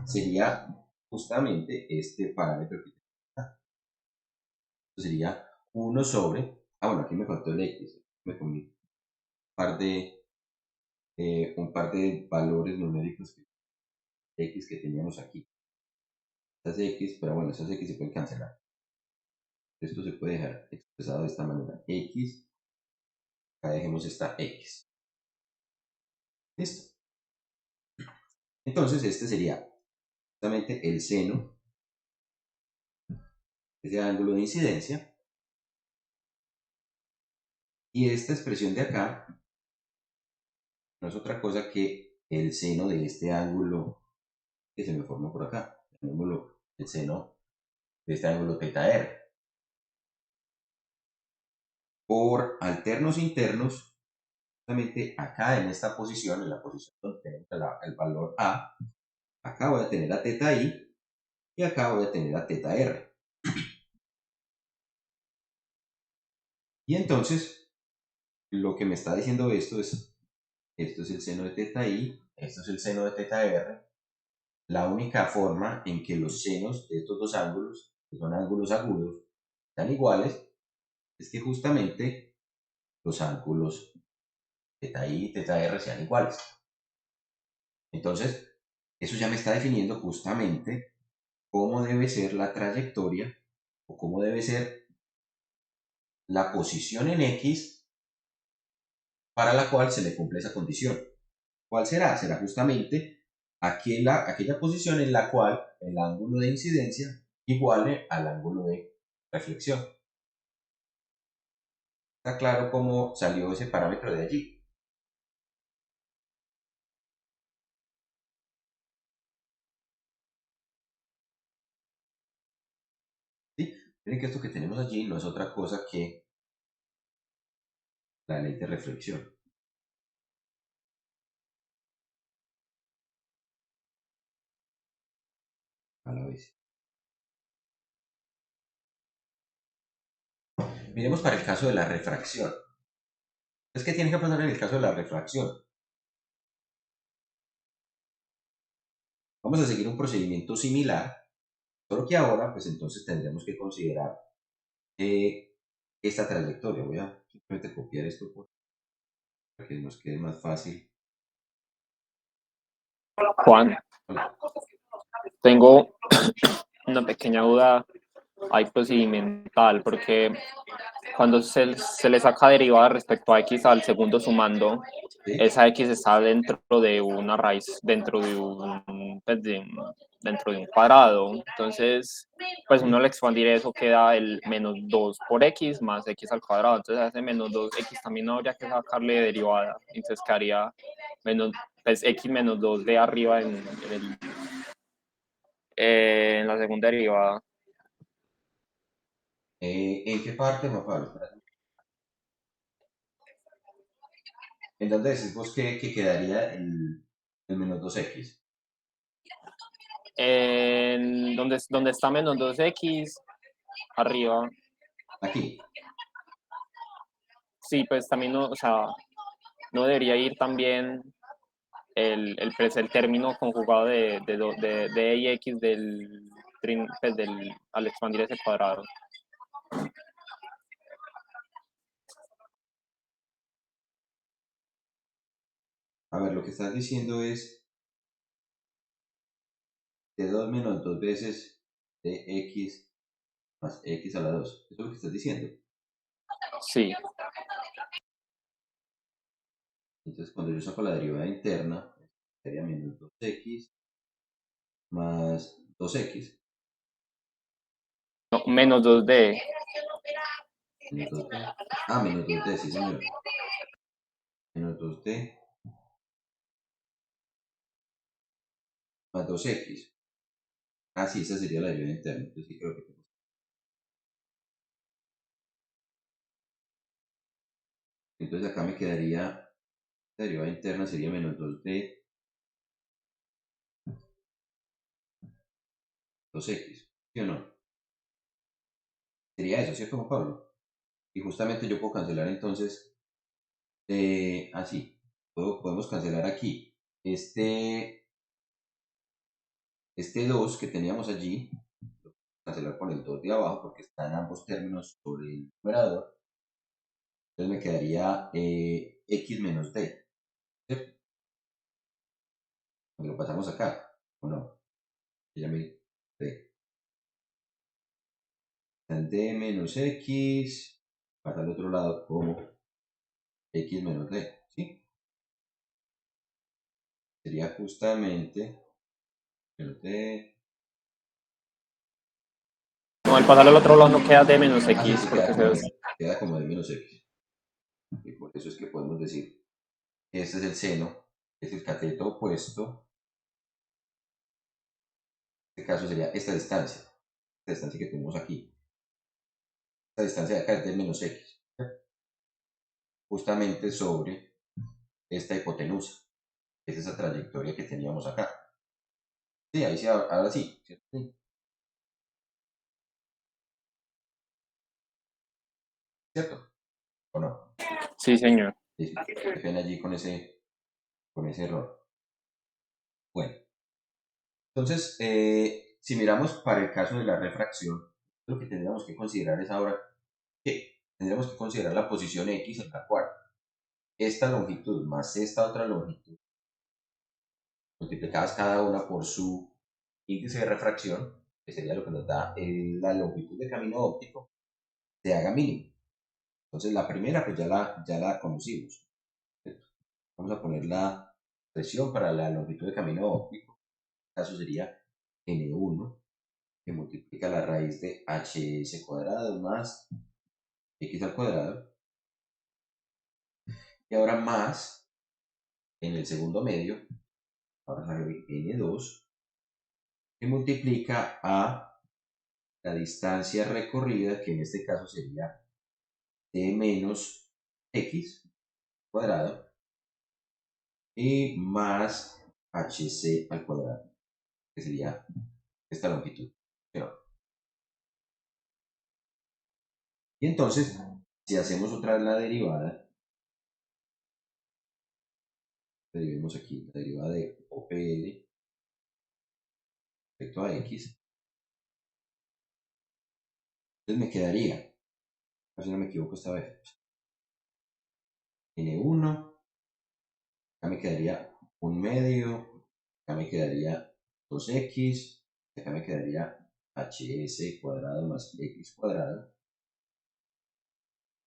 sería justamente este parámetro que tenemos acá. Sería 1 sobre, bueno, aquí me faltó el x, me comí un par de valores numéricos x que teníamos aquí. Estas x, pero bueno, esas x se pueden cancelar. Esto se puede dejar expresado de esta manera. X, acá dejemos esta x. Listo. Entonces, este sería justamente el seno de ese ángulo de incidencia. Y esta expresión de acá no es otra cosa que el seno de este ángulo que se me formó por acá. El seno de este ángulo θr. Por alternos internos, justamente acá en esta posición, en la posición donde tenemos el valor A, acá voy a tener a θi y acá voy a tener a θr. Y entonces, lo que me está diciendo esto es el seno de θi, esto es el seno de θr. La única forma en que los senos de estos dos ángulos, que son ángulos agudos, sean iguales, es que justamente los ángulos θi y θr sean iguales. Entonces, eso ya me está definiendo justamente cómo debe ser la trayectoria o cómo debe ser la posición en X para la cual se le cumple esa condición. ¿Cuál será? Será justamente aquella posición en la cual el ángulo de incidencia iguale al ángulo de reflexión. ¿Está claro cómo salió ese parámetro de allí? ¿Sí? Miren que esto que tenemos allí no es otra cosa que la ley de reflexión. A la vez. Miremos para el caso de la refracción. ¿Qué tiene que pasar en el caso de la refracción? Vamos a seguir un procedimiento similar, solo que ahora, pues entonces tendremos que considerar esta trayectoria. Voy a simplemente copiar esto para que nos quede más fácil. Juan, Hola. tengo una pequeña duda ahí procedimental, porque cuando se le saca derivada respecto a x al segundo sumando, ¿Sí? esa x está dentro de una raíz, dentro de un cuadrado. Entonces, pues uno al expandir eso queda el menos 2 por x más x al cuadrado. Entonces, a ese menos 2x también no habría que sacarle derivada. Entonces, quedaría pues, x menos 2 de arriba en la segunda derivada. ¿En qué parte, Juan Pablo? ¿En dónde decís vos que quedaría el menos 2x? Donde está menos 2x, arriba. Aquí. Sí, pues también no, o sea, no debería ir también el término conjugado de y x al expandir ese cuadrado. A ver, lo que estás diciendo es de 2 menos 2 veces de x más x a la 2. Eso es lo que estás diciendo. Sí. Entonces, cuando yo saco la derivada interna, sería menos 2x más 2x. No, menos 2D. Menos 2d. Ah, menos 2d, sí, señor. Menos 2d más 2x. Ah, sí, esa sería la derivada interna. Entonces, sí creo que tengo. Entonces, acá me quedaría, la derivada interna sería menos 2d 2x. ¿Sí o no? Sería eso, ¿cierto, Juan Pablo? Y justamente yo puedo cancelar entonces, así, podemos cancelar aquí este 2 que teníamos allí, lo puedo cancelar con el 2 de abajo porque están ambos términos sobre el numerador. Entonces me quedaría x menos d, ¿cierto? Cuando lo pasamos acá, ¿o no? Ya me d. D menos x, pasa al otro lado como x menos d, ¿sí? Sería justamente menos d. No, al pasar al otro lado no queda D menos Ah, sí, X, sí, porque se... queda como de menos x. Y por eso es que podemos decir que este es el seno, es el cateto opuesto. En este caso sería esta distancia que tenemos aquí. Esta distancia de acá es de menos x, justamente sobre esta hipotenusa, que es esa trayectoria que teníamos acá. Sí, ahí sí, ahora sí, ¿cierto? Sí. ¿Cierto? ¿O no? Sí, señor. Sí, qué pena allí con ese error. Bueno, entonces, si miramos para el caso de la refracción, lo que tendríamos que considerar es ahora que tendríamos que considerar la posición x en la cual esta longitud más esta otra longitud, multiplicadas cada una por su índice de refracción, que sería lo que nos da la longitud de camino óptico, se haga mínimo. Entonces, la primera, pues ya la conocimos. Vamos a poner la presión para la longitud de camino óptico. En este caso sería N1, que multiplica la raíz de hs cuadrado más x al cuadrado. Y ahora más, en el segundo medio, ahora sale N2, que multiplica a la distancia recorrida, que en este caso sería d menos x cuadrado, y más hc al cuadrado, que sería esta longitud. Y entonces, si hacemos otra vez la derivada, derivemos aquí la derivada de OPL respecto a x, entonces me quedaría, a ver si no me equivoco esta vez, N1, acá me quedaría un medio, acá me quedaría 2x, acá me quedaría hs cuadrado más x cuadrado,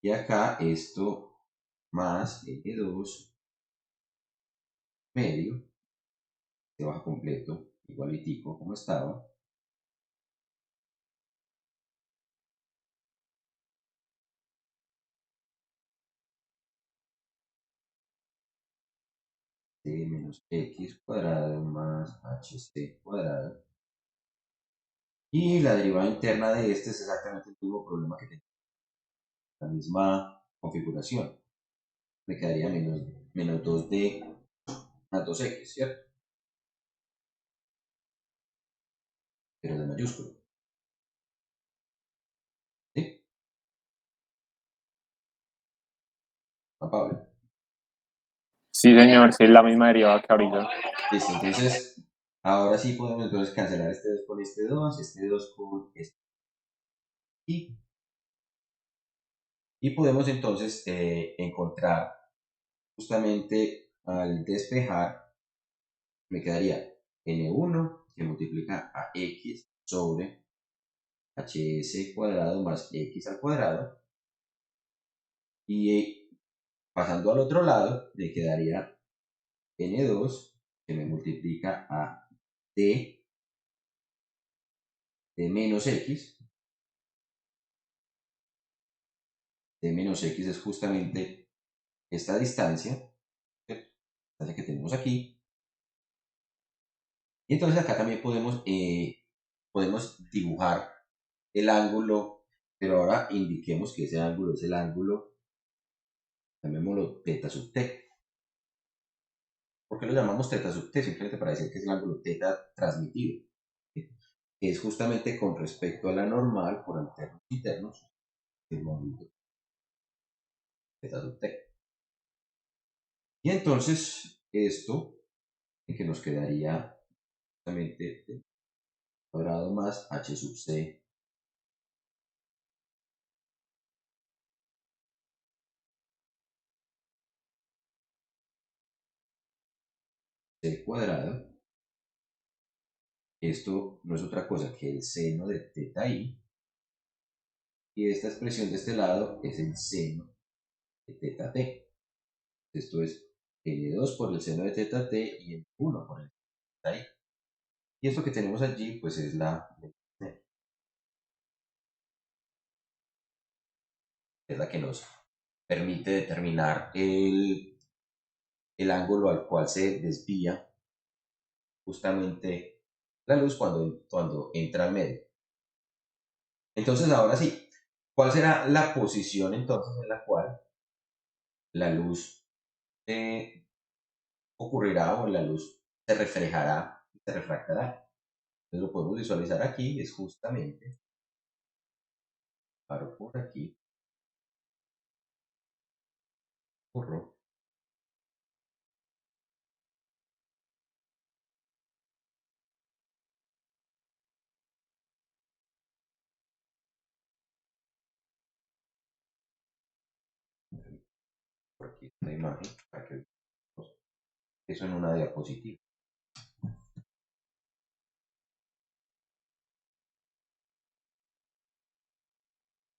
y acá esto más n2 medio, se baja completo, igualitico como estaba, d menos x cuadrado más hc cuadrado. Y la derivada interna de este es exactamente el mismo problema que tenía, la misma configuración. Me quedaría menos 2d más 2x, ¿cierto? Pero de mayúsculo. ¿Sí? Juan Pablo. Sí, señor, sí, es la misma derivada que ahorita. Listo, entonces, ahora sí podemos entonces cancelar este 2 con este 2 con este. Y podemos entonces encontrar justamente al despejar, me quedaría n1 que multiplica a x sobre hs cuadrado más x al cuadrado, Y pasando al otro lado, le quedaría n2 que me multiplica a d de menos x. D menos x es justamente esta distancia, ¿cierto? La distancia que tenemos aquí. Y entonces acá también podemos dibujar el ángulo, pero ahora indiquemos que ese ángulo es el ángulo, llamémoslo teta sub t. ¿Por qué lo llamamos teta sub t? Simplemente para decir que es el ángulo teta transmitido, ¿sí? Que es justamente con respecto a la normal por alternos internos del momento teta sub t. Y entonces esto que nos quedaría justamente cuadrado más h sub c c cuadrado. Esto no es otra cosa que el seno de teta i, y esta expresión de este lado es el seno de teta t. Esto es n2 por el seno de teta t y n1 por el seno de teta i. Y esto que tenemos allí, pues es la que nos permite determinar el ángulo al cual se desvía justamente la luz cuando entra al medio. Entonces, ahora sí, ¿cuál será la posición entonces en la cual la luz ocurrirá o la luz se reflejará, se refractará? Entonces lo podemos visualizar aquí, es justamente, paro por aquí, corro, por aquí esta imagen, para que veamos eso en una diapositiva.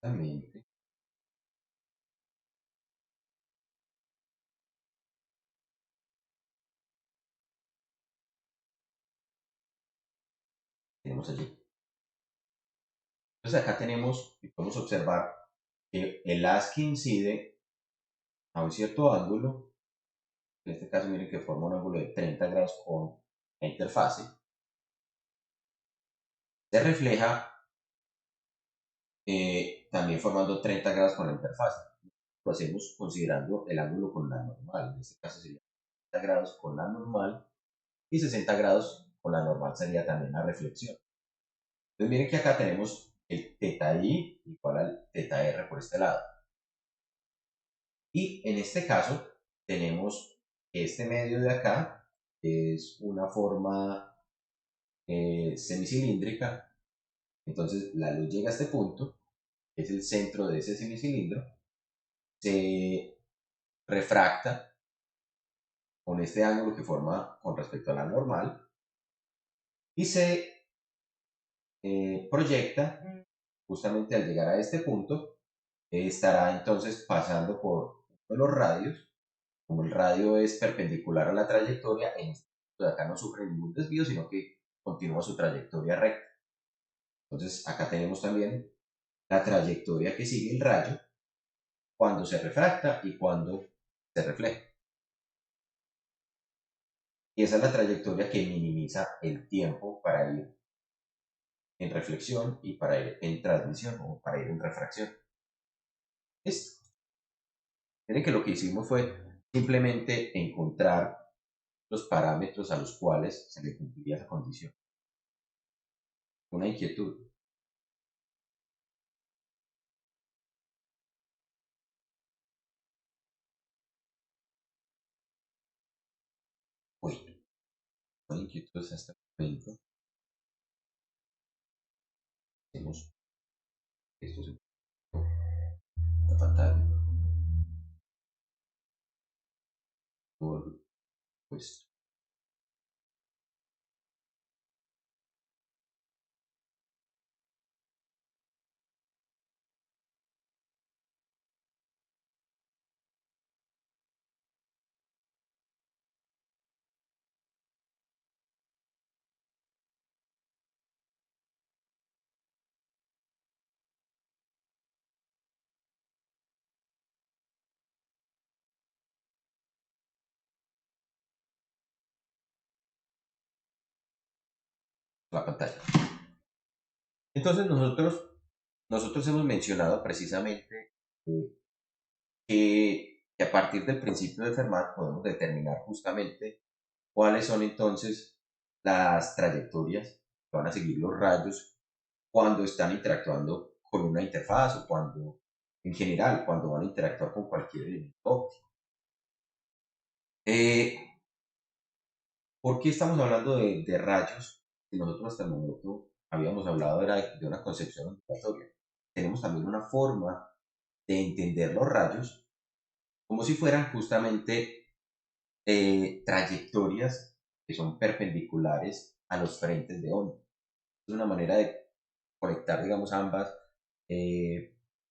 Justamente, tenemos allí. Entonces acá tenemos, y podemos observar que el haz que incide a un cierto ángulo, en este caso miren que forma un ángulo de 30 grados con la interfase, se refleja también formando 30 grados con la interfase. Lo hacemos considerando el ángulo con la normal, en este caso sería 30 grados con la normal y 60 grados con la normal sería también la reflexión. Entonces miren que acá tenemos el teta i igual al teta r por este lado. Y en este caso tenemos este medio de acá, que es una forma semicilíndrica. Entonces la luz llega a este punto, que es el centro de ese semicilindro, se refracta con este ángulo que forma con respecto a la normal y se proyecta justamente al llegar a este punto. Estará entonces pasando por uno de los radios. Como el radio es perpendicular a la trayectoria, en este punto de acá no sufre ningún desvío, sino que continúa su trayectoria recta. Entonces acá tenemos también la trayectoria que sigue el rayo cuando se refracta y cuando se refleja. Y esa es la trayectoria que minimiza el tiempo para ir en reflexión y para ir en transmisión o para ir en refracción. Listo. Miren que lo que hicimos fue simplemente encontrar los parámetros a los cuales se le cumpliría esa condición. Una inquietud. Bueno, una inquietud hasta el momento. Tenemos esto en la pantalla. Pues la pantalla. Entonces nosotros hemos mencionado precisamente que a partir del principio de Fermat podemos determinar justamente cuáles son entonces las trayectorias que van a seguir los rayos cuando están interactuando con una interfaz o cuando, en general, cuando van a interactuar con cualquier elemento óptico. ¿Por qué estamos hablando de rayos? Si nosotros hasta el momento habíamos hablado de una concepción ondulatoria. Tenemos también una forma de entender los rayos como si fueran justamente trayectorias que son perpendiculares a los frentes de onda. Es una manera de conectar, digamos, ambas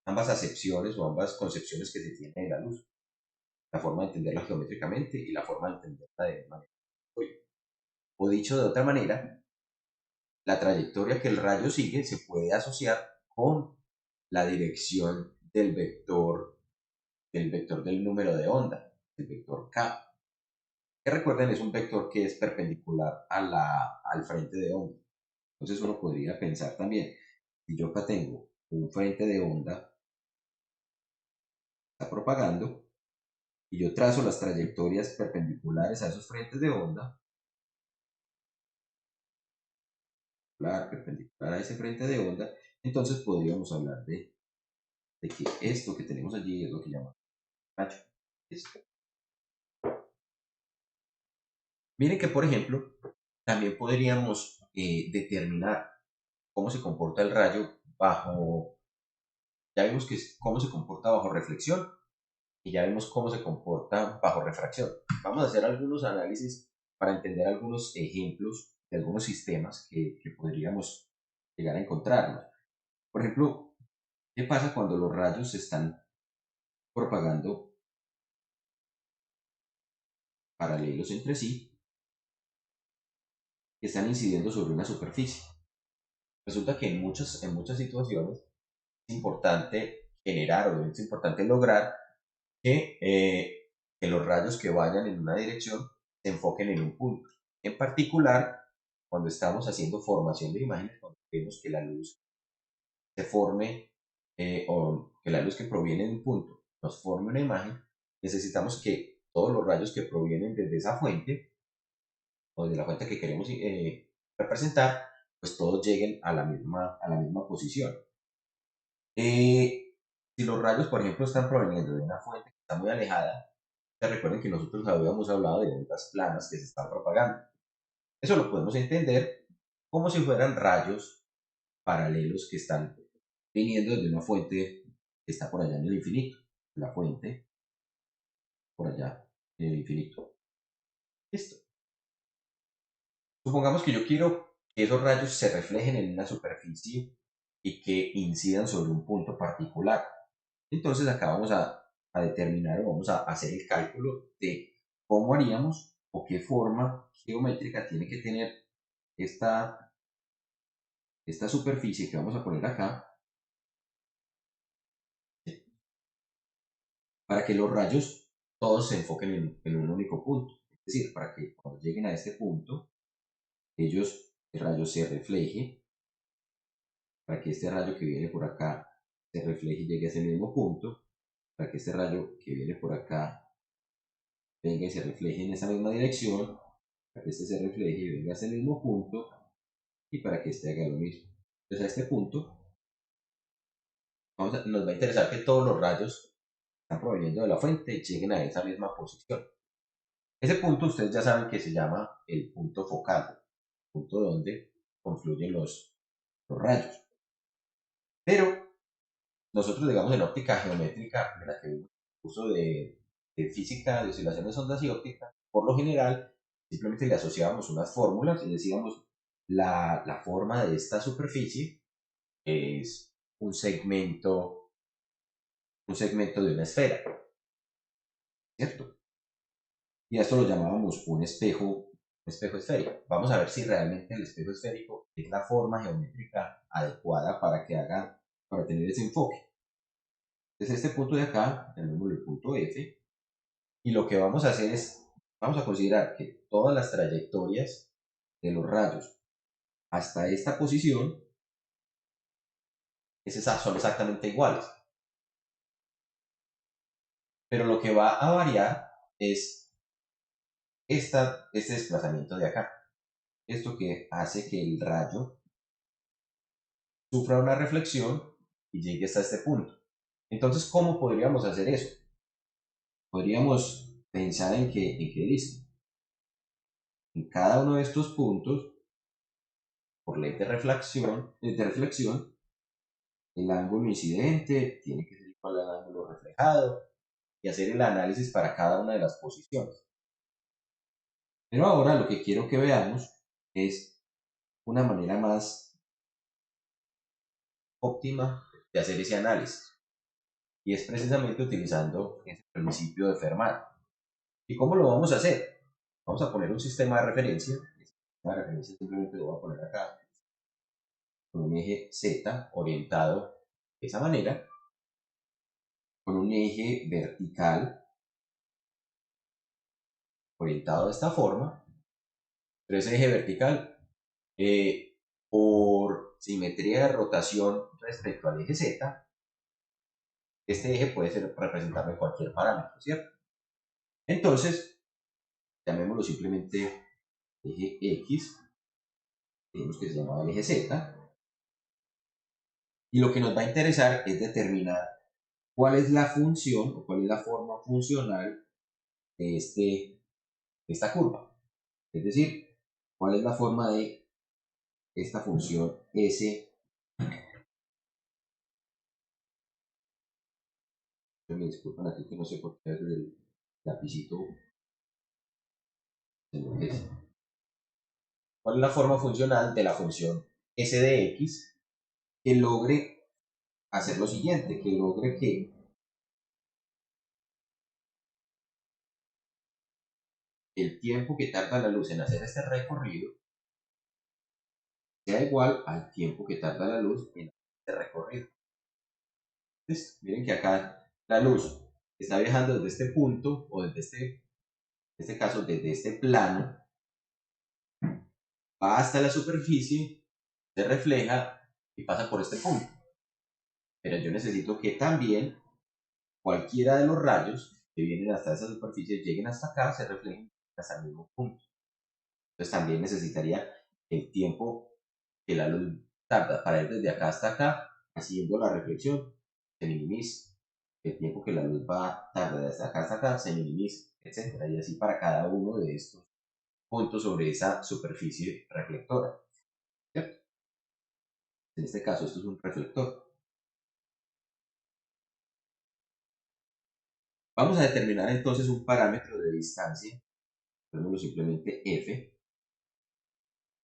acepciones o ambas concepciones que se tienen de la luz. La forma de entenderla geométricamente y la forma de entenderla de manera. O dicho de otra manera, la trayectoria que el rayo sigue se puede asociar con la dirección del vector del número de onda, el vector K. Que recuerden, es un vector que es perpendicular al frente de onda. Entonces uno podría pensar también, si yo acá tengo un frente de onda, está propagando, y yo trazo las trayectorias perpendiculares a esos frentes de onda, perpendicular a ese frente de onda, entonces podríamos hablar de que esto que tenemos allí es lo que llamamos rayo. Esto. Miren que, por ejemplo, también podríamos determinar cómo se comporta el rayo ya vimos cómo se comporta bajo reflexión y ya vimos cómo se comporta bajo refracción. Vamos a hacer algunos análisis para entender algunos ejemplos de algunos sistemas que podríamos llegar a encontrarnos. Por ejemplo, ¿qué pasa cuando los rayos se están propagando paralelos entre sí que están incidiendo sobre una superficie? Resulta que en muchas situaciones es importante generar o es importante lograr que los rayos que vayan en una dirección se enfoquen en un punto. En particular, cuando estamos haciendo formación de imágenes, cuando queremos que la luz se forme o que la luz que proviene de un punto nos forme una imagen, necesitamos que todos los rayos que provienen desde esa fuente o de la fuente que queremos representar, pues todos lleguen a la misma posición. Si los rayos, por ejemplo, están proveniendo de una fuente que está muy alejada, recuerden que nosotros habíamos hablado de ondas planas que se están propagando. Eso lo podemos entender como si fueran rayos paralelos que están viniendo desde una fuente que está por allá en el infinito. La fuente por allá en el infinito. Listo. Supongamos que yo quiero que esos rayos se reflejen en una superficie y que incidan sobre un punto particular. Entonces acá vamos a determinar o vamos a hacer el cálculo de cómo haríamos o qué forma geométrica tiene que tener esta superficie que vamos a poner acá para que los rayos todos se enfoquen en un único punto. Es decir, para que cuando lleguen a este punto, el rayo se refleje, para que este rayo que viene por acá se refleje y llegue a ese mismo punto, para que este rayo que viene por acá venga y se refleje en esa misma dirección, para que este se refleje y venga a ese mismo punto, y para que este haga lo mismo. Entonces a este punto nos va a interesar que todos los rayos están proveniendo de la fuente y lleguen a esa misma posición. Ese punto ustedes ya saben que se llama el punto focal, el punto donde confluyen los rayos. Pero nosotros, digamos, en óptica geométrica, en la que vimos el curso de física de oscilaciones, ondas y óptica, por lo general simplemente le asociábamos unas fórmulas y decíamos la forma de esta superficie es un segmento de una esfera, ¿cierto? Y a esto lo llamábamos un espejo esférico. Vamos a ver si realmente el espejo esférico es la forma geométrica adecuada para tener ese enfoque. Desde este punto de acá, llamémoslo el punto F, y lo que vamos a hacer es, vamos a considerar que todas las trayectorias de los rayos hasta esta posición son exactamente iguales. Pero lo que va a variar es este desplazamiento de acá. Esto que hace que el rayo sufra una reflexión y llegue hasta este punto. Entonces, ¿cómo podríamos hacer eso? Podríamos pensar en que listo, en cada uno de estos puntos, por ley de reflexión, el ángulo incidente tiene que ser igual al ángulo reflejado y hacer el análisis para cada una de las posiciones. Pero ahora lo que quiero que veamos es una manera más óptima de hacer ese análisis. Y es precisamente utilizando el principio de Fermat. ¿Y cómo lo vamos a hacer? Vamos a poner un sistema de referencia. El sistema de referencia simplemente lo voy a poner acá, con un eje Z orientado de esa manera, con un eje vertical orientado de esta forma, pero ese eje vertical, por simetría de rotación respecto al eje Z, este eje puede ser representado en cualquier parámetro, ¿cierto? Entonces, llamémoslo simplemente eje X, digamos que se llamaba el eje Z, y lo que nos va a interesar es determinar cuál es la función o cuál es la forma funcional de, esta curva. Es decir, cuál es la forma de esta función S. Me disculpan aquí que no sé por qué el lapicito se enloquece. ¿Cuál es la forma funcional de la función S de X que logre hacer lo siguiente? Que logre que el tiempo que tarda la luz en hacer este recorrido sea igual al tiempo que tarda la luz en este recorrido. Entonces, miren que acá la luz está viajando desde este punto, o desde en este caso desde este plano, va hasta la superficie, se refleja y pasa por este punto. Pero yo necesito que también cualquiera de los rayos que vienen hasta esa superficie lleguen hasta acá, se reflejen hasta el mismo punto. Entonces también necesitaría el tiempo que la luz tarda para ir desde acá hasta acá, haciendo la reflexión, se minimiza. El tiempo que la luz va a tardar desde acá hasta acá se minimiza, etc. Y así para cada uno de estos puntos sobre esa superficie reflectora. ¿Cierto? En este caso, esto es un reflector. Vamos a determinar entonces un parámetro de distancia, ponemos simplemente f,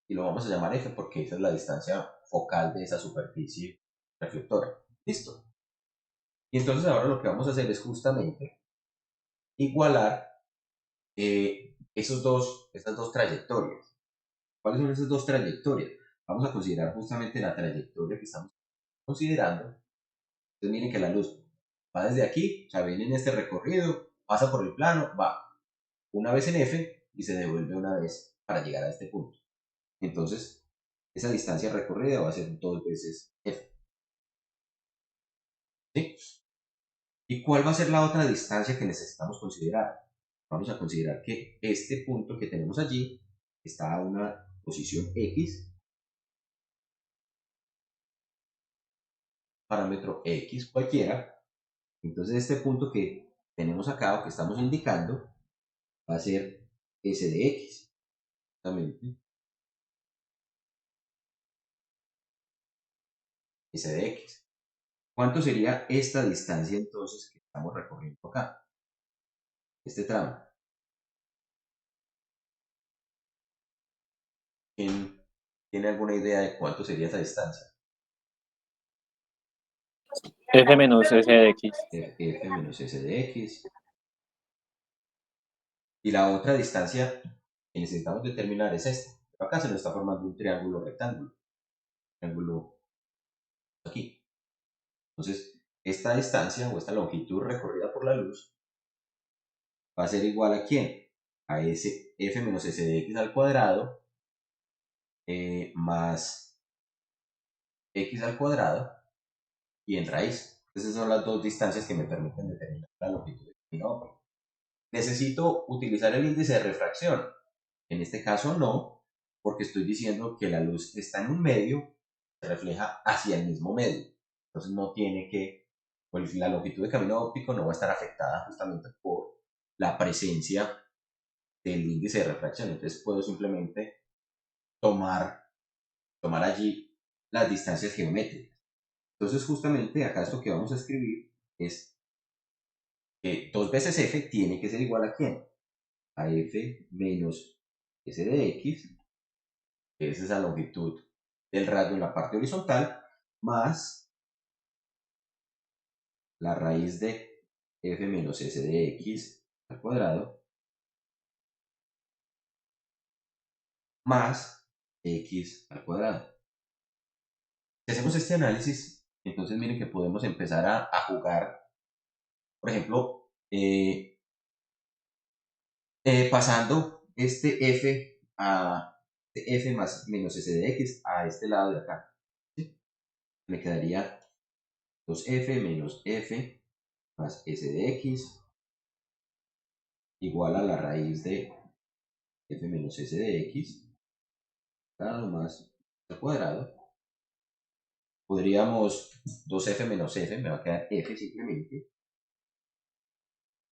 y lo vamos a llamar f porque esa es la distancia focal de esa superficie reflectora. Listo. Y entonces ahora lo que vamos a hacer es justamente igualar esas dos trayectorias. ¿Cuáles son esas dos trayectorias? Vamos a considerar justamente la trayectoria que estamos considerando. Entonces miren que la luz va desde aquí, o sea, viene en este recorrido, pasa por el plano, va una vez en F y se devuelve una vez para llegar a este punto. Entonces, esa distancia recorrida va a ser 2 veces F. ¿Sí? ¿Y cuál va a ser la otra distancia que necesitamos considerar? Vamos a considerar que este punto que tenemos allí está a una posición X, parámetro X cualquiera. Entonces este punto que tenemos acá o que estamos indicando va a ser S de X. Justamente. S de X. ¿Cuánto sería esta distancia entonces que estamos recorriendo acá? Este tramo. ¿Quién tiene alguna idea de cuánto sería esa distancia? F menos S de X. F menos S de X. Y la otra distancia que necesitamos determinar es esta. Acá se nos está formando un triángulo rectángulo. Triángulo aquí. Entonces, esta distancia o esta longitud recorrida por la luz va a ser igual a ¿quién? A ese f menos s de x al cuadrado más x al cuadrado y en raíz. Esas son las dos distancias que me permiten determinar la longitud del camino óptico. ¿Necesito utilizar el índice de refracción? En este caso no, porque estoy diciendo que la luz está en un medio, se refleja hacia el mismo medio. Entonces no tiene que, pues la longitud de camino óptico no va a estar afectada justamente por la presencia del índice de refracción. Entonces puedo simplemente tomar allí las distancias geométricas. Entonces justamente acá esto que vamos a escribir es que 2 veces f tiene que ser igual a ¿quién? A f menos s de x, que es esa longitud del radio en la parte horizontal, más la raíz de f menos s de x al cuadrado, más x al cuadrado. Si hacemos este análisis, entonces miren que podemos empezar a jugar, por ejemplo, pasando este f más menos s de x a este lado de acá. ¿Sí? Me quedaría 2f menos f más s de x igual a la raíz de f menos s de x más al cuadrado. Podríamos 2f menos f, me va a quedar f simplemente,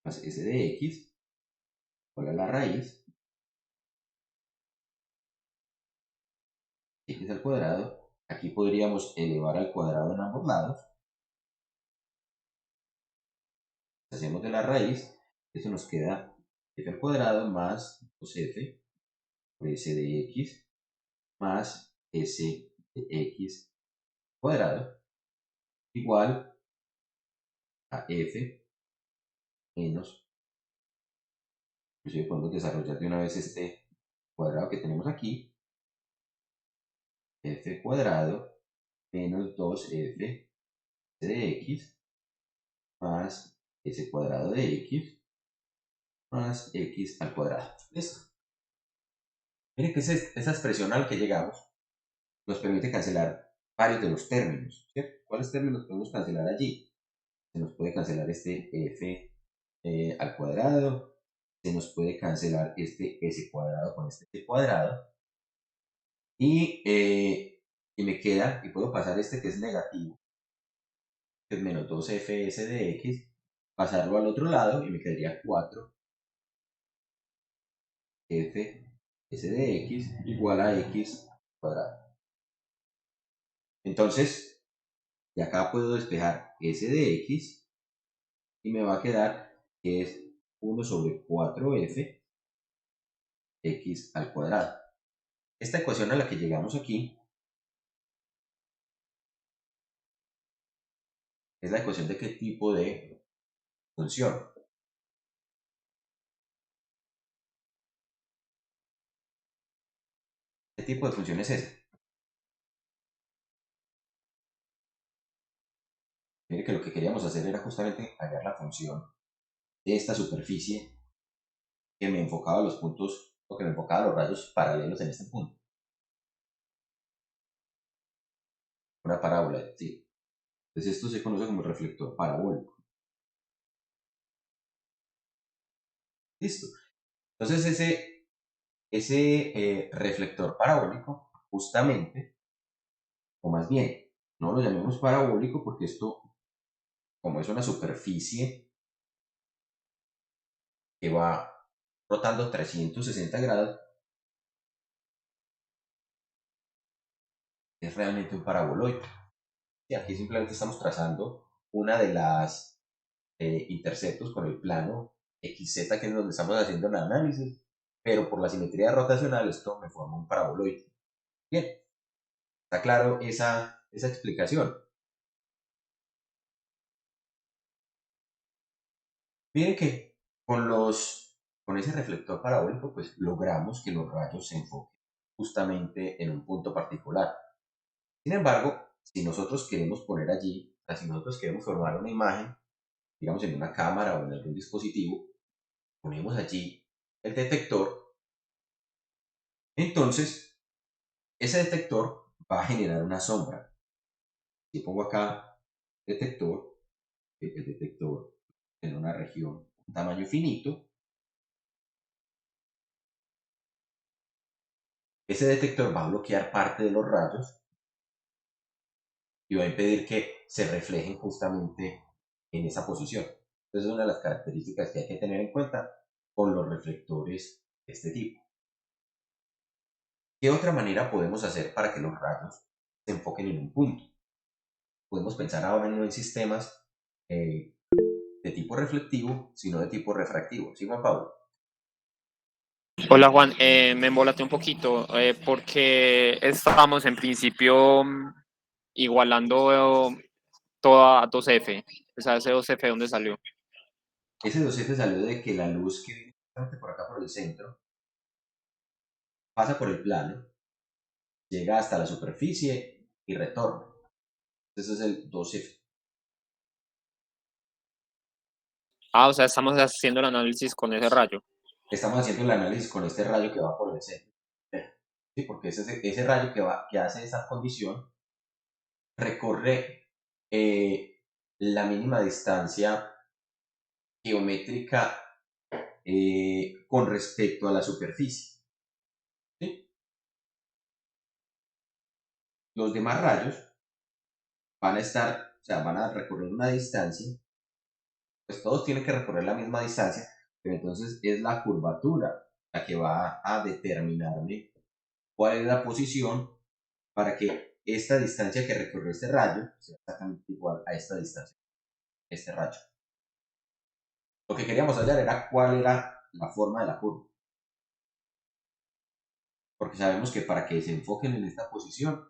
más s de x igual a la raíz x al cuadrado. Aquí podríamos elevar al cuadrado en ambos lados. Hacemos de la raíz, eso nos queda f al cuadrado más 2f por s de x más s de x cuadrado igual a f menos, inclusive podemos desarrollar de una vez este cuadrado que tenemos aquí, f cuadrado menos 2f de x más s cuadrado de x más x al cuadrado. ¿Listo? Miren que esa expresión al que llegamos nos permite cancelar varios de los términos, ¿cierto? ¿Cuáles términos podemos cancelar allí? Se nos puede cancelar este f al cuadrado, se nos puede cancelar este s cuadrado con este s cuadrado, y me queda, y puedo pasar este que es negativo, que es menos 2fs de x, pasarlo al otro lado y me quedaría 4f s de x igual a x cuadrado. Entonces, de acá puedo despejar s de x y me va a quedar que es 1 sobre 4f x al cuadrado. Esta ecuación a la que llegamos aquí es la ecuación de qué tipo de función. ¿Qué tipo de función es esa? Mire que lo que queríamos hacer era justamente hallar la función de esta superficie que me enfocaba los puntos, o que me enfocaba los rayos paralelos en este punto. Una parábola, sí. Entonces esto se conoce como reflector parabólico. Listo. Entonces ese reflector parabólico, justamente, o más bien, no lo llamemos parabólico porque esto, como es una superficie que va rotando 360 grados, es realmente un paraboloide. Y aquí simplemente estamos trazando una de las interceptos con el plano XZ, que es donde estamos haciendo el análisis, pero por la simetría rotacional esto me forma un paraboloide. Bien, está claro esa explicación. Miren que con ese reflector parabólico pues logramos que los rayos se enfoquen justamente en un punto particular. Sin embargo, si nosotros queremos poner allí, o sea, si nosotros queremos formar una imagen, digamos en una cámara o en algún dispositivo, ponemos allí el detector, entonces Ese detector va a generar una sombra. Si pongo acá detector, el detector en una región, un tamaño finito, ese detector va a bloquear parte de los rayos y va a impedir que se reflejen justamente en esa posición. Entonces es una de las características que hay que tener en cuenta con los reflectores de este tipo. ¿Qué otra manera podemos hacer para que los rayos se enfoquen en un punto? Podemos pensar ahora no en sistemas de tipo reflectivo, sino de tipo refractivo. ¿Sí, Juan Pablo? Hola Juan, me embolaté un poquito porque estábamos en principio igualando toda 2F. O sea, ese 2F, ¿dónde salió? Ese 2F salió de que la luz que viene por acá por el centro pasa por el plano, llega hasta la superficie y retorna. Ese es el 2F. Ah, o sea, estamos haciendo el análisis con ese rayo. Estamos haciendo el análisis con este rayo que va por el centro. Sí, porque ese rayo que hace esa condición recorre la mínima distancia geométrica con respecto a la superficie. ¿Sí? Los demás rayos van a estar, o sea, van a recorrer una distancia, pues todos tienen que recorrer la misma distancia, pero entonces es la curvatura la que va a determinarme cuál es la posición para que esta distancia que recorrió este rayo sea exactamente igual a esta distancia, este rayo. Lo que queríamos hallar era cuál era la forma de la curva, porque sabemos que para que se enfoquen en esta posición,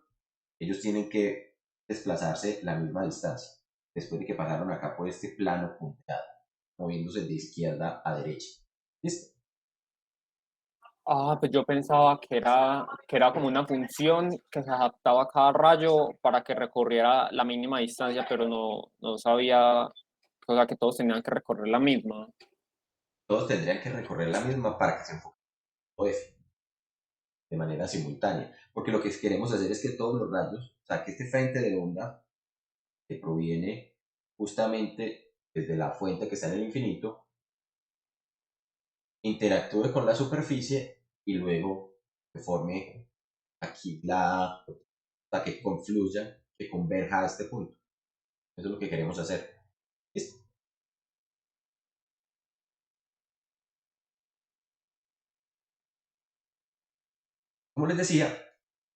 ellos tienen que desplazarse la misma distancia, después de que pasaron acá por este plano punteado, moviéndose de izquierda a derecha. ¿Listo? Ah, pues yo pensaba que era como una función que se adaptaba a cada rayo para que recorriera la mínima distancia, pero no sabía, o sea, que todos tenían que recorrer la misma. Todos tendrían que recorrer la misma para que se enfoque en F de manera simultánea, porque lo que queremos hacer es que todos los rayos, o sea, que este frente de onda que proviene justamente desde la fuente que está en el infinito, interactúe con la superficie y luego se forme aquí que confluya, que converja a este punto. Eso es lo que queremos hacer. ¿Listo? Como les decía,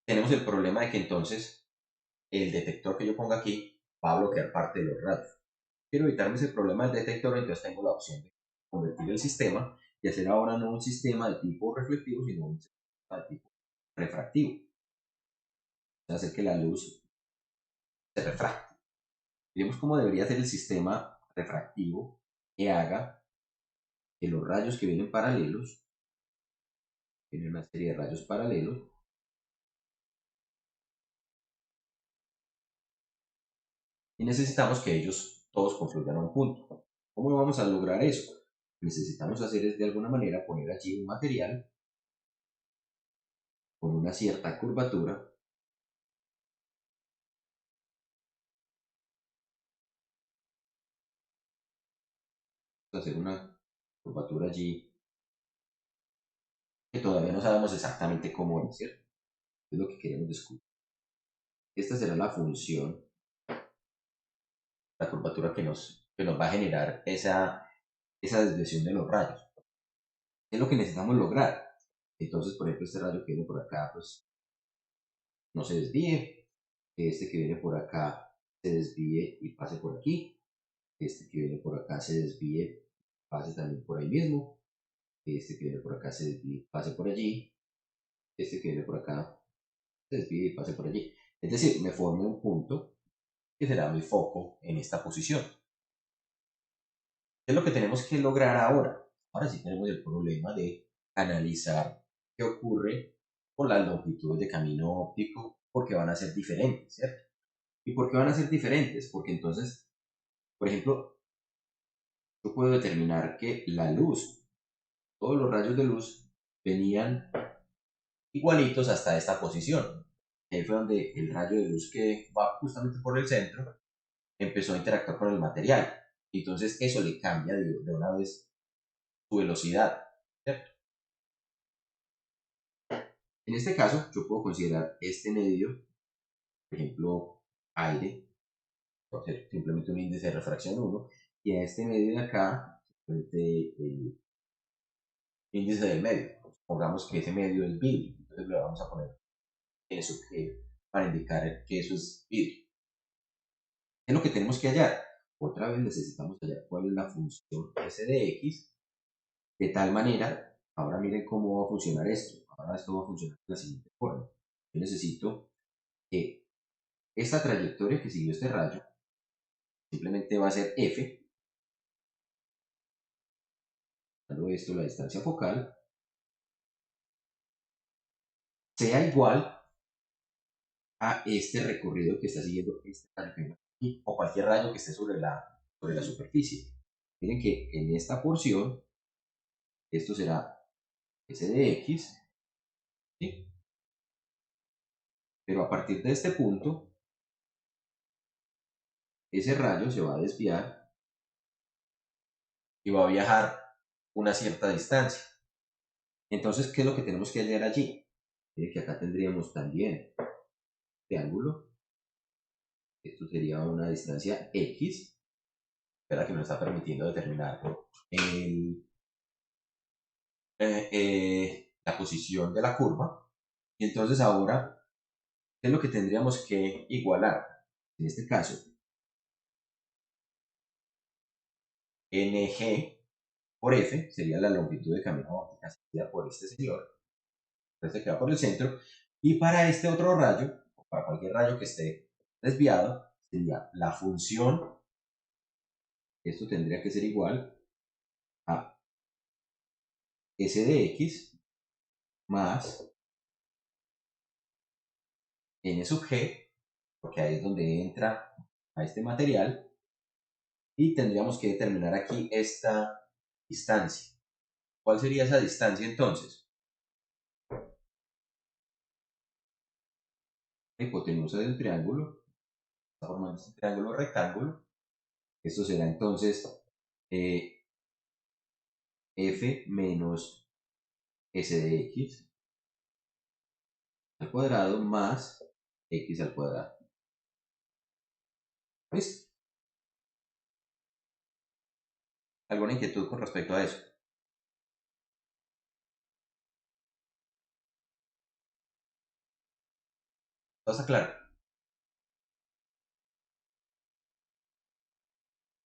tenemos el problema de que entonces el detector que yo ponga aquí va a bloquear parte de los rayos. Quiero evitarme ese problema del detector, entonces tengo la opción de convertir el sistema y hacer ahora no un sistema de tipo reflectivo, sino un sistema de tipo refractivo. Hacer que la luz se refracte. Miremos cómo debería ser el sistema refractivo que haga que los rayos que vienen paralelos, tienen una serie de rayos paralelos, y necesitamos que ellos todos confluyan a un punto. ¿Cómo vamos a lograr eso? Necesitamos hacer es de alguna manera poner allí un material con una cierta curvatura, hacer una curvatura allí que todavía no sabemos exactamente cómo es, ¿cierto? Es lo que queremos descubrir. Esta será la función, la curvatura que nos va a generar esa desviación de los rayos. ¿Qué es lo que necesitamos lograr? Entonces, por ejemplo, este rayo que viene por acá, pues no se desvíe, que este que viene por acá se desvíe y pase por aquí, este que viene por acá se desvíe, pase también por ahí mismo, este que viene por acá se desvíe, pase por allí, este que viene por acá se desvíe y pase por allí. Es decir, me forme un punto que será mi foco en esta posición. ¿Qué es lo que tenemos que lograr ahora? Ahora sí tenemos el problema de analizar qué ocurre con las longitudes de camino óptico, porque van a ser diferentes, ¿cierto? ¿Y por qué van a ser diferentes? Porque entonces, por ejemplo, yo puedo determinar que la luz, todos los rayos de luz venían igualitos hasta esta posición. Ahí fue donde el rayo de luz que va justamente por el centro empezó a interactuar con el material. Entonces eso le cambia de una vez su velocidad, ¿cierto? En este caso, yo puedo considerar este medio, por ejemplo, aire, simplemente un índice de refracción 1, y a este medio de acá, simplemente el índice del medio. Pongamos que ese medio es vidrio, entonces le vamos a poner eso que, para indicar que eso es vidrio. ¿Qué es lo que tenemos que hallar? Otra vez necesitamos hallar cuál es la función s de x, de tal manera, ahora miren cómo va a funcionar esto. Ahora esto va a funcionar de la siguiente forma. Yo necesito que esta trayectoria que siguió este rayo simplemente va a ser f, dando esto la distancia focal, sea igual a este recorrido que está siguiendo este rayo que aquí, o cualquier rayo que esté sobre la superficie. Miren que en esta porción, esto será s de x, ¿sí? Pero a partir de este punto, ese rayo se va a desviar y va a viajar una cierta distancia. Entonces, ¿qué es lo que tenemos que hallar allí? Miren que acá tendríamos también triángulo. Esto sería una distancia x, ¿verdad? Que nos está permitiendo determinar la posición de la curva. Y entonces ahora, ¿qué es lo que tendríamos que igualar? En este caso, NG por F sería la longitud de camino óptica seguida por este señor, este que va por el centro, y para este otro rayo, o para cualquier rayo que esté desviado, sería la función, esto tendría que ser igual a S de X más N sub G, porque ahí es donde entra a este material, y tendríamos que determinar aquí esta distancia. ¿Cuál sería esa distancia entonces? La hipotenusa de un triángulo, está formando este triángulo rectángulo. Esto será entonces f menos s de x al cuadrado más x al cuadrado. ¿Listo? ¿Alguna inquietud con respecto a eso? ¿Todo está claro?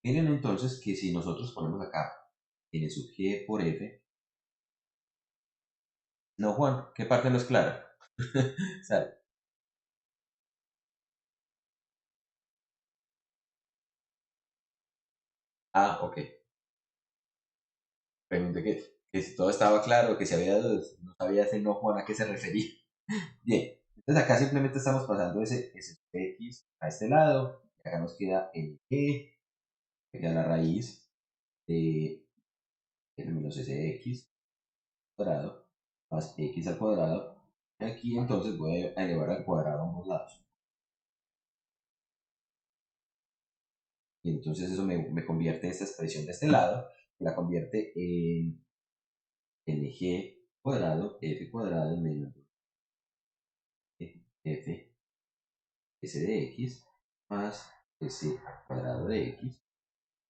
Miren entonces que si nosotros ponemos acá n sub g por f, no, Juan, ¿qué parte no es clara? ¿Sale? Ah, ok. Pregunté que si todo estaba claro, que si había dudas, no sabía ese no, Juan, a qué se refería. Bien, entonces acá simplemente estamos pasando ese x a este lado, y acá nos queda el g, que queda la raíz de f menos s de x cuadrado más x al cuadrado. Y aquí entonces voy a elevar al cuadrado a ambos lados. Y entonces eso me convierte esta expresión de este lado, la convierte en g cuadrado, f cuadrado menos f s de x más s cuadrado de x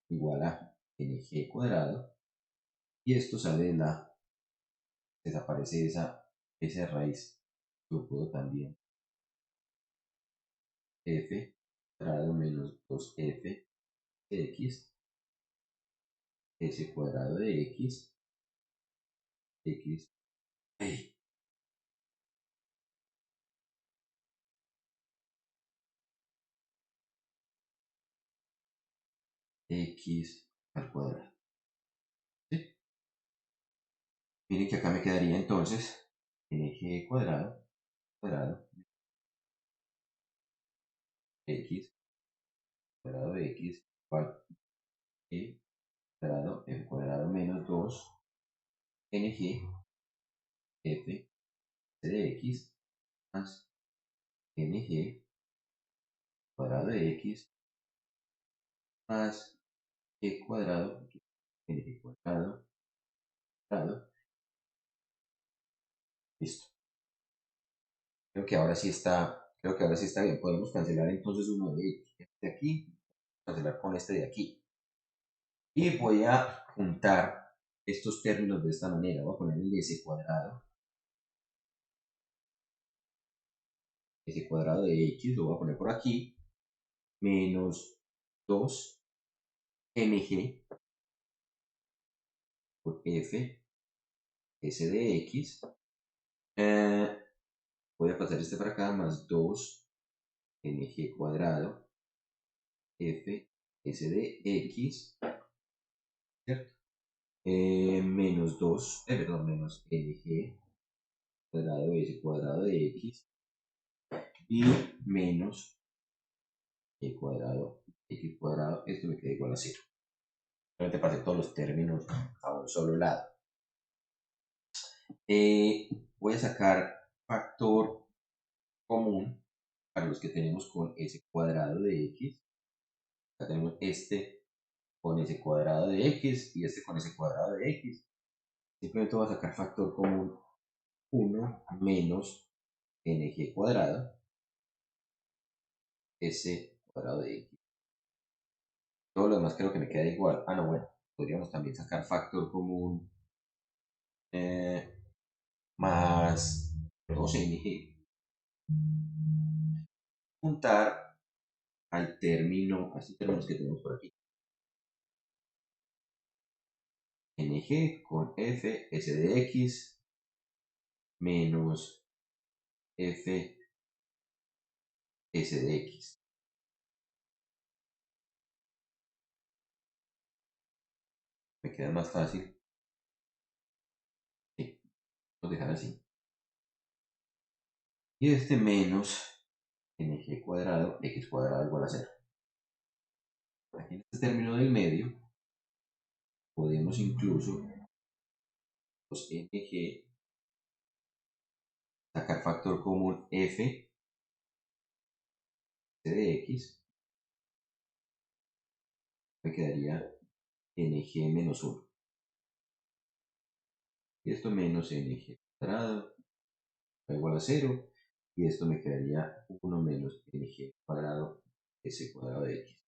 igual a ng cuadrado. Y esto sale de desaparece esa raíz. Yo puedo también f cuadrado menos 2f de x, s cuadrado de x, x, x al cuadrado. ¿Sí? Miren que acá me quedaría entonces ng cuadrado, cuadrado, x, cuadrado de x, igual e cuadrado, f cuadrado menos 2 ng f de x más ng cuadrado de x más g cuadrado, ng cuadrado, cuadrado. Listo. Creo que ahora sí está bien. Podemos cancelar entonces uno de ellos. Este de aquí, cancelar con este de aquí. Y voy a juntar estos términos de esta manera. Voy a poner el s cuadrado de x, lo voy a poner por aquí, menos 2mg por f s de x. Voy a pasar este para acá, más 2mg cuadrado f s de x, ¿cierto? Menos 2, perdón, menos mg cuadrado s cuadrado de x y menos y cuadrado, x cuadrado, esto me queda igual a 0. Realmente pasé todos los términos a un solo lado. Voy a sacar factor común para los que tenemos con s cuadrado de x. Acá tenemos este con s cuadrado de x y este con s cuadrado de x. Simplemente voy a sacar factor común 1 menos ng cuadrado s cuadrado de x. Todo lo demás creo que me queda igual. Ah, no, bueno, podríamos también sacar factor común más 2ng. Juntar al término, a estos términos que tenemos por aquí. ng con f s de x menos f s de x. Me queda más fácil. Sí, lo dejar así. Y este menos ng cuadrado, x cuadrado igual a 0. Aquí en este término del medio podemos incluso los ng sacar factor común f de x. Me quedaría ng menos 1. Y esto menos ng cuadrado igual a 0. Y esto me quedaría 1 menos ng cuadrado s cuadrado de x.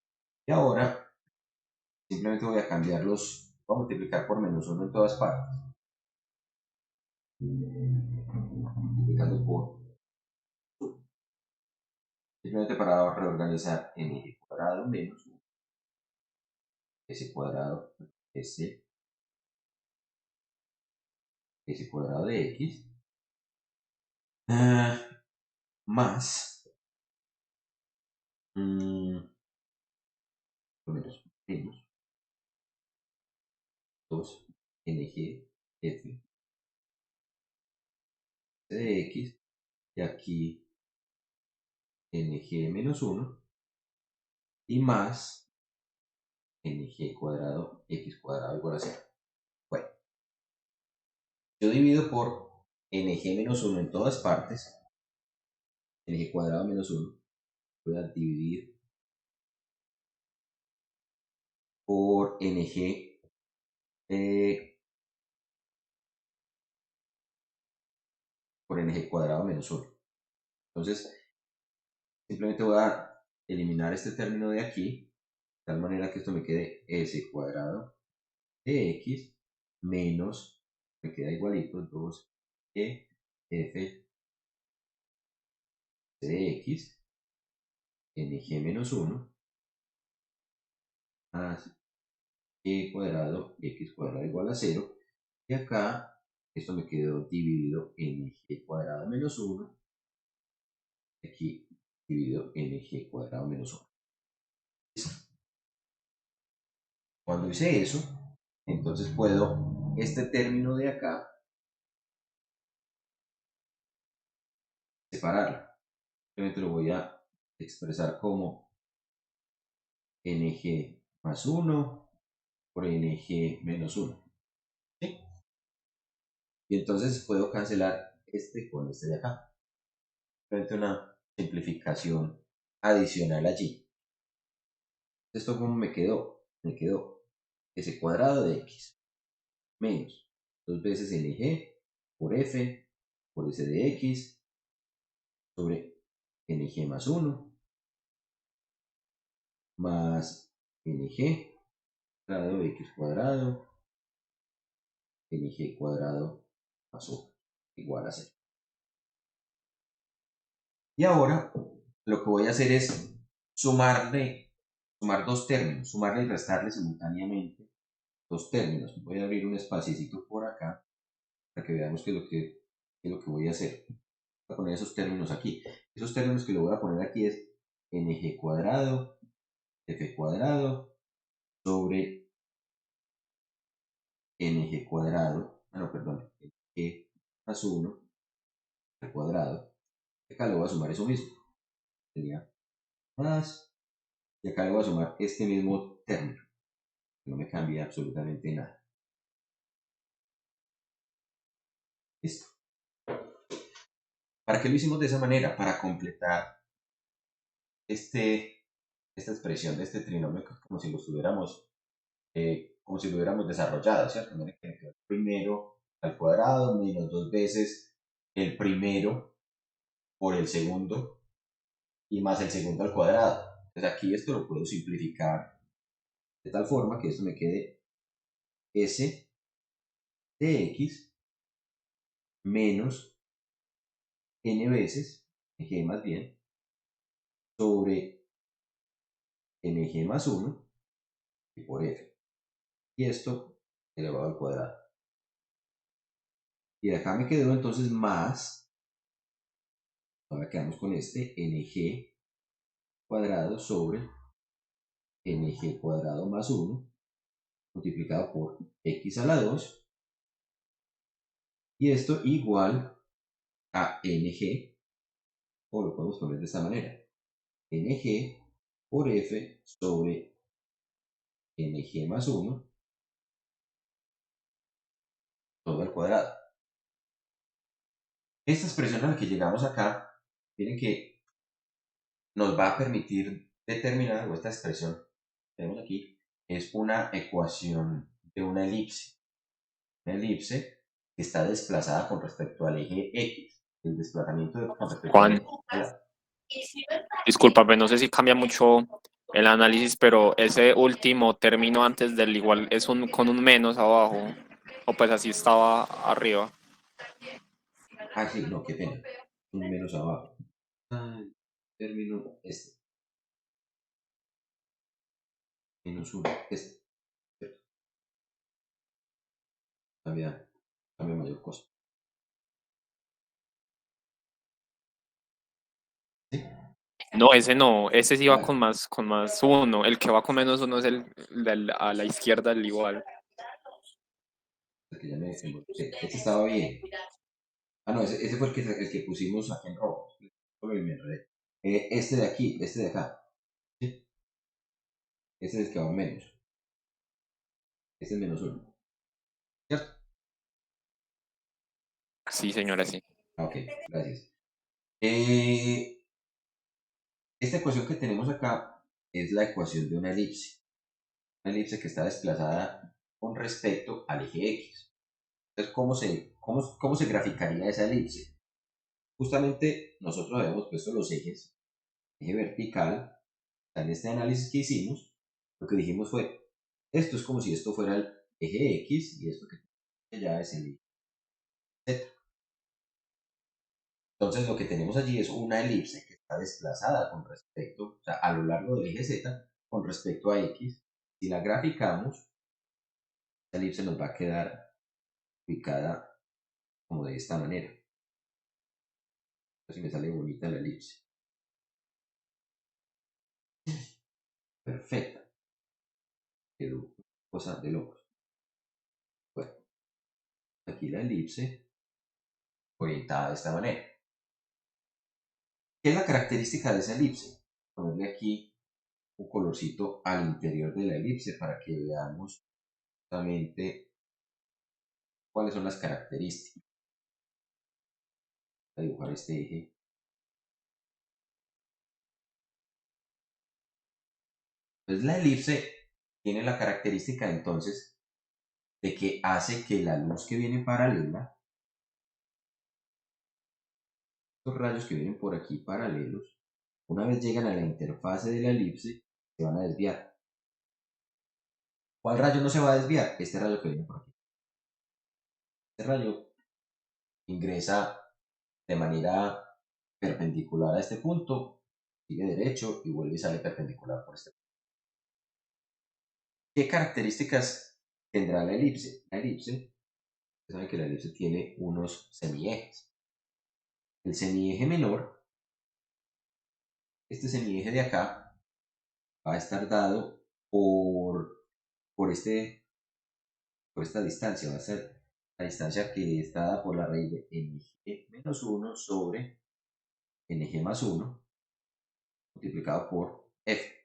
Y ahora simplemente voy a cambiarlos, voy a multiplicar por menos 1 en todas partes. Multiplicando por 1. Simplemente para reorganizar ng cuadrado menos 1. S cuadrado s cuadrado de x más menos 2 ng f de x y aquí ng menos 1 y más ng cuadrado x cuadrado igual a 0. Bueno, yo divido por ng menos 1 en todas partes, ng cuadrado menos 1, voy a dividir por ng cuadrado menos 1. Entonces, simplemente voy a eliminar este término de aquí, de tal manera que esto me quede s cuadrado de x menos, me queda igualito, 2e f de x ng menos 1 más e cuadrado x cuadrado igual a 0. Y acá esto me quedó dividido en g cuadrado menos 1. Aquí dividido en g cuadrado menos 1. Cuando hice eso, entonces puedo este término de acá separarlo. Simplemente lo voy a expresar como ng más 1 por ng menos 1. ¿Sí? Y entonces puedo cancelar este con este de acá. Simplemente una simplificación adicional allí. ¿Esto cómo me quedó? Me quedó s cuadrado de x menos 2 veces ng por f por s de x sobre ng más 1 más ng cuadrado de x cuadrado ng cuadrado más 1 igual a 0. Y ahora lo que voy a hacer es sumar dos términos, sumarle y restarle simultáneamente dos términos. Voy a abrir un espacito por acá para que veamos qué es lo que voy a hacer. Voy a poner esos términos aquí. Esos términos que le voy a poner aquí es ng cuadrado, f cuadrado sobre ng cuadrado, perdón, ng más 1 al cuadrado. Acá le voy a sumar eso mismo. Sería más, y acá le voy a sumar este mismo término. No me cambia absolutamente nada. Listo. ¿Para qué lo hicimos de esa manera? Para completar esta expresión de este trinomio como si lo hubiéramos desarrollado, ¿cierto? Miren que el primero al cuadrado menos 2 veces el primero por el segundo y más el segundo al cuadrado. Entonces aquí esto lo puedo simplificar de tal forma que esto me quede s de x menos n veces, g más bien, sobre ng más 1 y por f. Y esto elevado al cuadrado. Y de acá me quedó entonces más, ahora quedamos con este ng cuadrado sobre ng cuadrado más 1 multiplicado por x a la 2. Y esto igual a ng, o lo podemos poner de esta manera, ng por f sobre ng más 1 todo al cuadrado. Esta expresión a la que llegamos acá, miren que nos va a permitir determinar, o esta expresión que tenemos aquí, es una ecuación de una elipse. Una elipse que está desplazada con respecto al eje X. El desplazamiento con respecto al Juan, eje discúlpame, no sé si cambia mucho el análisis, pero ese último término antes del igual es con un menos abajo, o pues así estaba arriba. Ah, sí, no, qué pena. Un menos abajo. Término este. Menos 1. Este. Cambia mayor costo. ¿Sí? No, ese sí va Vale. con más uno. El que va con menos uno es el a la izquierda del igual. Porque ya me involucré. Este estaba bien. Ah, no, ese fue el que pusimos aquí en rojo. Solo me enredé. Este de aquí, este de acá. ¿Sí? Este es el que va menos. Este es menos 1. ¿Cierto? Sí, señora, sí. Ah, ok, gracias. Esta ecuación que tenemos acá es la ecuación de una elipse. Una elipse que está desplazada con respecto al eje X. Entonces, ¿cómo se graficaría esa elipse? Justamente nosotros habíamos puesto los ejes, eje vertical, en este análisis que hicimos, lo que dijimos fue, esto es como si esto fuera el eje X y esto que ya es el eje Z. Entonces lo que tenemos allí es una elipse que está desplazada con respecto, o sea, a lo largo del eje Z con respecto a X. Si la graficamos, esta elipse nos va a quedar ubicada como de esta manera. Así me sale bonita la elipse. Perfecta. Quedó cosa de locos. Bueno, aquí la elipse orientada de esta manera. ¿Qué es la característica de esa elipse? Ponerle aquí un colorcito al interior de la elipse para que veamos justamente cuáles son las características. a dibujar este eje. Entonces la elipse tiene la característica entonces de que hace que la luz que viene paralela, estos rayos que vienen por aquí paralelos, una vez llegan a la interfase de la elipse, se van a desviar. ¿Cuál rayo no se va a desviar? Este rayo que viene por aquí. Este rayo ingresa de manera perpendicular a este punto, sigue derecho y vuelve y sale perpendicular por este punto. ¿Qué características tendrá la elipse? La elipse, ustedes saben que la elipse tiene unos semiejes. El semieje menor, este semieje de acá, va a estar dado por esta distancia, va a ser la distancia que está dada por la raíz de nig menos 1 sobre nig más 1 multiplicado por f.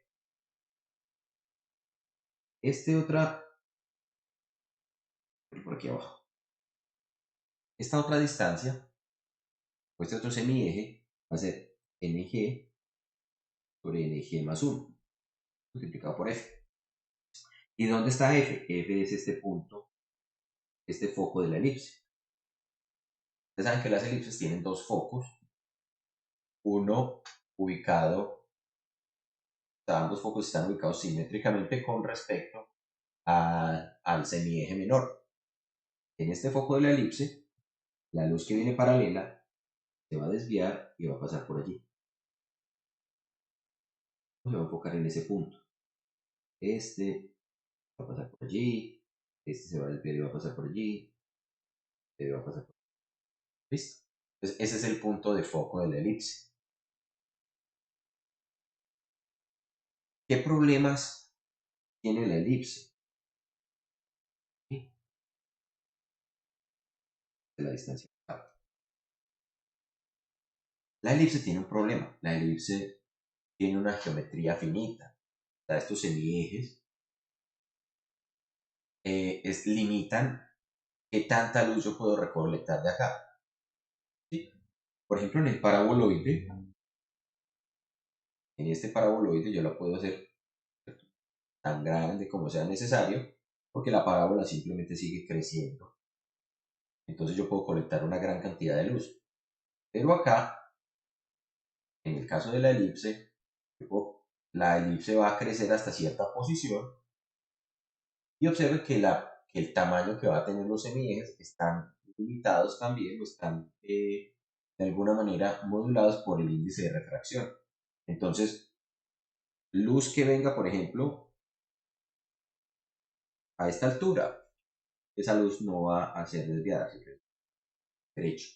Por aquí abajo. Esta otra distancia, o este otro semieje, va a ser nig sobre nig más 1 multiplicado por f. ¿Y dónde está f? F es este punto, este foco de la elipse. Ustedes saben que las elipses tienen dos focos, uno ubicado, ambos focos están ubicados simétricamente con respecto al semieje menor. En este foco de la elipse, la luz que viene paralela se va a desviar y va a pasar por allí. Se va a enfocar en ese punto. Este va a pasar por allí, este se va a desviar y va a pasar por allí, este va a pasar por allí. ¿Listo? Entonces, ese es el punto de foco de la elipse. ¿Qué problemas tiene la elipse? ¿Sí? De la distancia. La elipse tiene un problema. La elipse tiene una geometría finita. O sea, estos semiejes limitan qué tanta luz yo puedo recolectar de acá. ¿Sí? Por ejemplo, en el paraboloide, en este paraboloide yo lo puedo hacer tan grande como sea necesario, porque la parábola simplemente sigue creciendo. Entonces yo puedo colectar una gran cantidad de luz. Pero acá, en el caso de la elipse va a crecer hasta cierta posición y observen que el tamaño que va a tener los semiejes están limitados también, o están de alguna manera modulados por el índice de refracción. Entonces, luz que venga, por ejemplo, a esta altura, esa luz no va a ser desviada, sino derecho.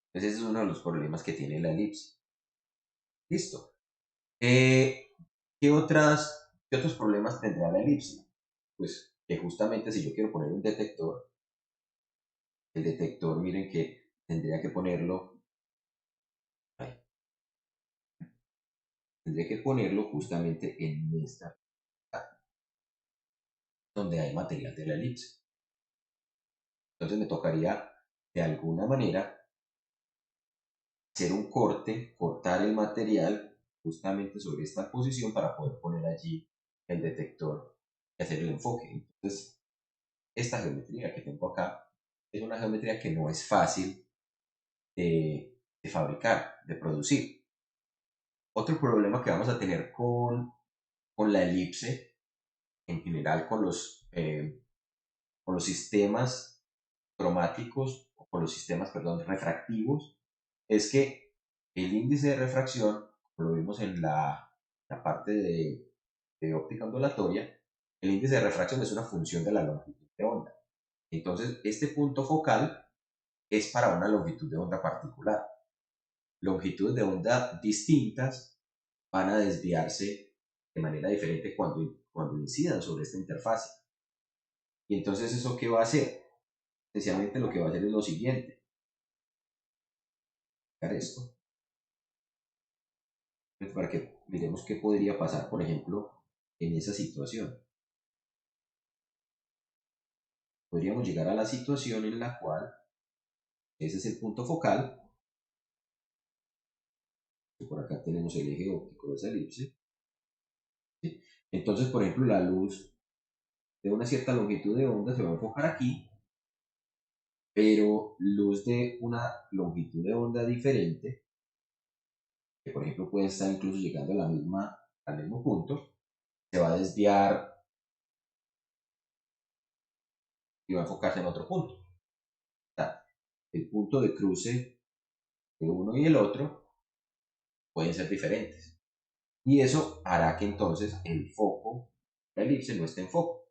Entonces, ese es uno de los problemas que tiene la elipse. Listo. ¿Qué otros problemas tendrá la elipse? Pues que justamente si yo quiero poner un detector, el detector, miren que tendría que ponerlo, justamente en esta, donde hay material de la elipse. Entonces me tocaría de alguna manera hacer un corte, cortar el material justamente sobre esta posición para poder poner allí el detector y hacer el enfoque. Entonces, esta geometría que tengo acá es una geometría que no es fácil de fabricar, de producir. Otro problema que vamos a tener con la elipse, en general con los sistemas cromáticos, o con los sistemas, perdón, refractivos, es que el índice de refracción, como lo vimos en la parte de óptica ondulatoria, el índice de refracción es una función de la longitud de onda. Entonces, este punto focal es para una longitud de onda particular. Longitudes de onda distintas van a desviarse de manera diferente cuando incidan sobre esta interfase. Y entonces, ¿eso qué va a hacer? Esencialmente lo que va a hacer es lo siguiente. Esto para que miremos qué podría pasar, por ejemplo, en esa situación. Podríamos llegar a la situación en la cual ese es el punto focal Por acá tenemos el eje óptico de esa elipse. ¿Sí? Entonces, por ejemplo, la luz de una cierta longitud de onda se va a enfocar aquí, pero luz de una longitud de onda diferente, que por ejemplo puede estar incluso llegando a al mismo punto, se va a desviar y va a enfocarse en otro punto. O sea, el punto de cruce de uno y el otro pueden ser diferentes. Y eso hará que entonces el foco, la elipse, no esté en foco.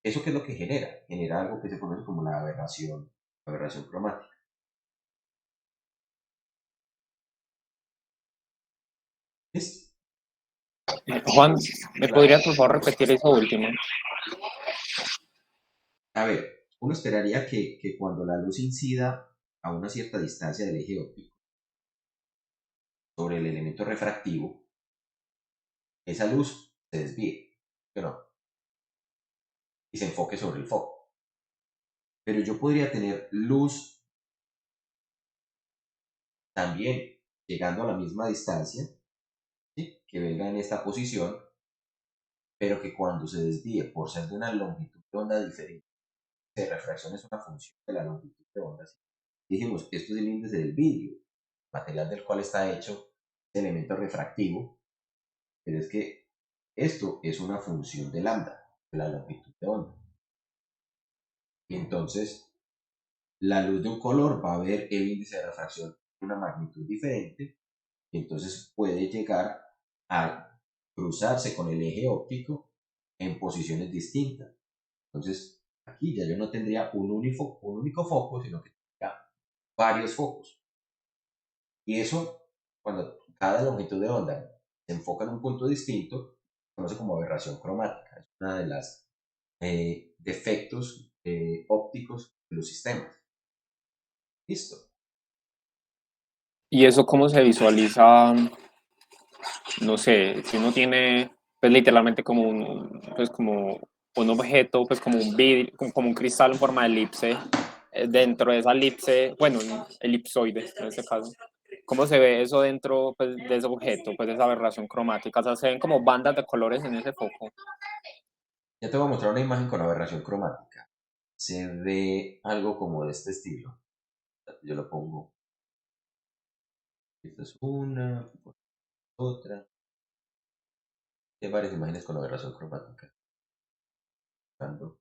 ¿Eso qué es lo que genera? Genera algo que se conoce como la aberración cromática. ¿Listo? Juan, ¿me Claro. podrías por favor repetir eso último? A ver, uno esperaría que cuando la luz incida a una cierta distancia del eje óptico sobre el elemento refractivo, esa luz se desvíe, ¿sí o no? Y se enfoque sobre el foco. Pero yo podría tener luz también llegando a la misma distancia, ¿sí? Que venga en esta posición, pero que cuando se desvíe por ser de una longitud de onda diferente, de refracción es una función de la longitud de onda. ¿Sí? Dijimos, esto es el índice del vidrio, material del cual está hecho este elemento refractivo, pero es que esto es una función de lambda, de la longitud de onda. Y entonces, la luz de un color va a ver el índice de refracción de una magnitud diferente, y entonces puede llegar a cruzarse con el eje óptico en posiciones distintas. Entonces, aquí ya yo no tendría un único foco, sino que tendría varios focos. Y eso, cuando cada longitud de onda se enfoca en un punto distinto, se conoce como aberración cromática. Es una de las defectos ópticos de los sistemas. Listo. ¿Y eso cómo se visualiza? No sé, si uno tiene, pues literalmente como pues como un objeto, pues como un vidrio, como un cristal en forma de elipse, dentro de esa elipse, bueno, elipsoide en este caso. ¿Cómo se ve eso dentro, pues, de ese objeto, pues de esa aberración cromática? O sea, se ven como bandas de colores en ese foco. Ya te voy a mostrar una imagen con aberración cromática. Se ve algo como de este estilo. Yo lo pongo. Esta es una, otra. Hay varias imágenes con aberración cromática. Buscando